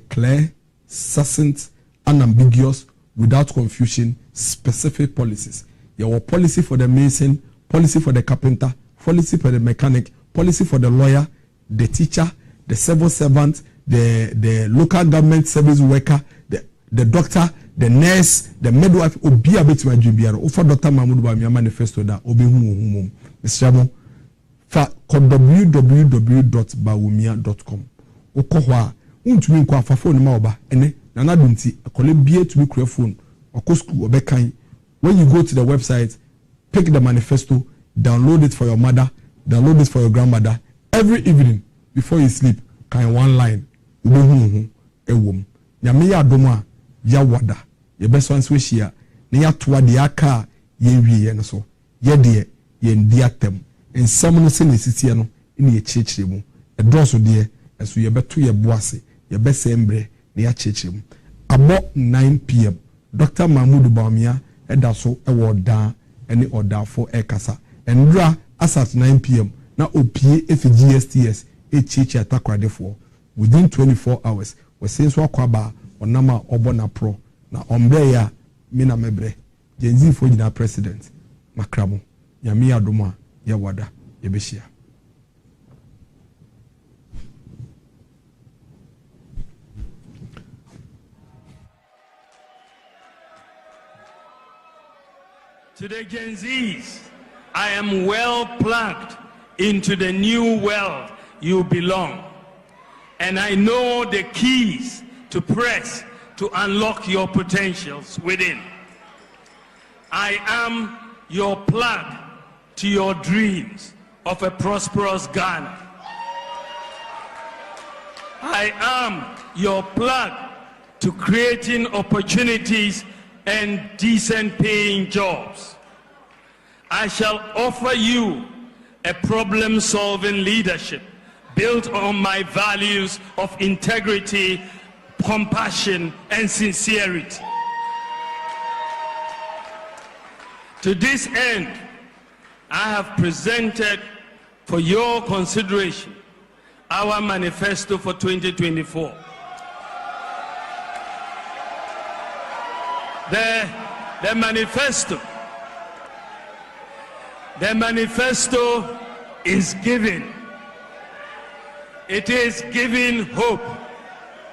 clear succinct unambiguous without confusion specific policies your policy for the mason policy for the carpenter policy for the mechanic policy for the lawyer the teacher the civil servant the local government service worker the doctor the nurse the midwife obi abetima dwubiaro ofa Dr. Mahmoud Bawumia manifesto da obi hu Mr. fa www.bawumia.com okoho a untumi nko afa phone ma oba ene na na dunti akole bie to be kura phone oko school obekan when you go to the website pick the manifesto download it for your mother download it for your grandmother every evening before you sleep kan one line hu ewom nyame ya adoma ya wada ye beso anso hia na ya toa de aka ye wie no so ye de ye ndi atem ensam no se nesitie no ine ye chechire mu edoso de eso ye beto ye boase ye besembre na ya chechire mu abo 9 pm Dr. Mahmoud Bawumia eda so ewo da ene odafo ekasa endra asat 9 pm na opie FGSTS echichi atakwadefo within 24 hours we say so akwaba onama obona pro na ombre ya mina mebre genzi fo jina president makramo nyame adoma ya wada yebeshia. To the Gen Zs, I am well plugged into the new world you belong, and I know the keys to press to unlock your potentials within. I am your plug to your dreams of a prosperous Ghana. I am your plug to creating opportunities and decent paying jobs. I shall offer you a problem-solving leadership built on my values of integrity, compassion, and sincerity. To this end, I have presented for your consideration our manifesto for 2024. The manifesto is giving. It is giving hope.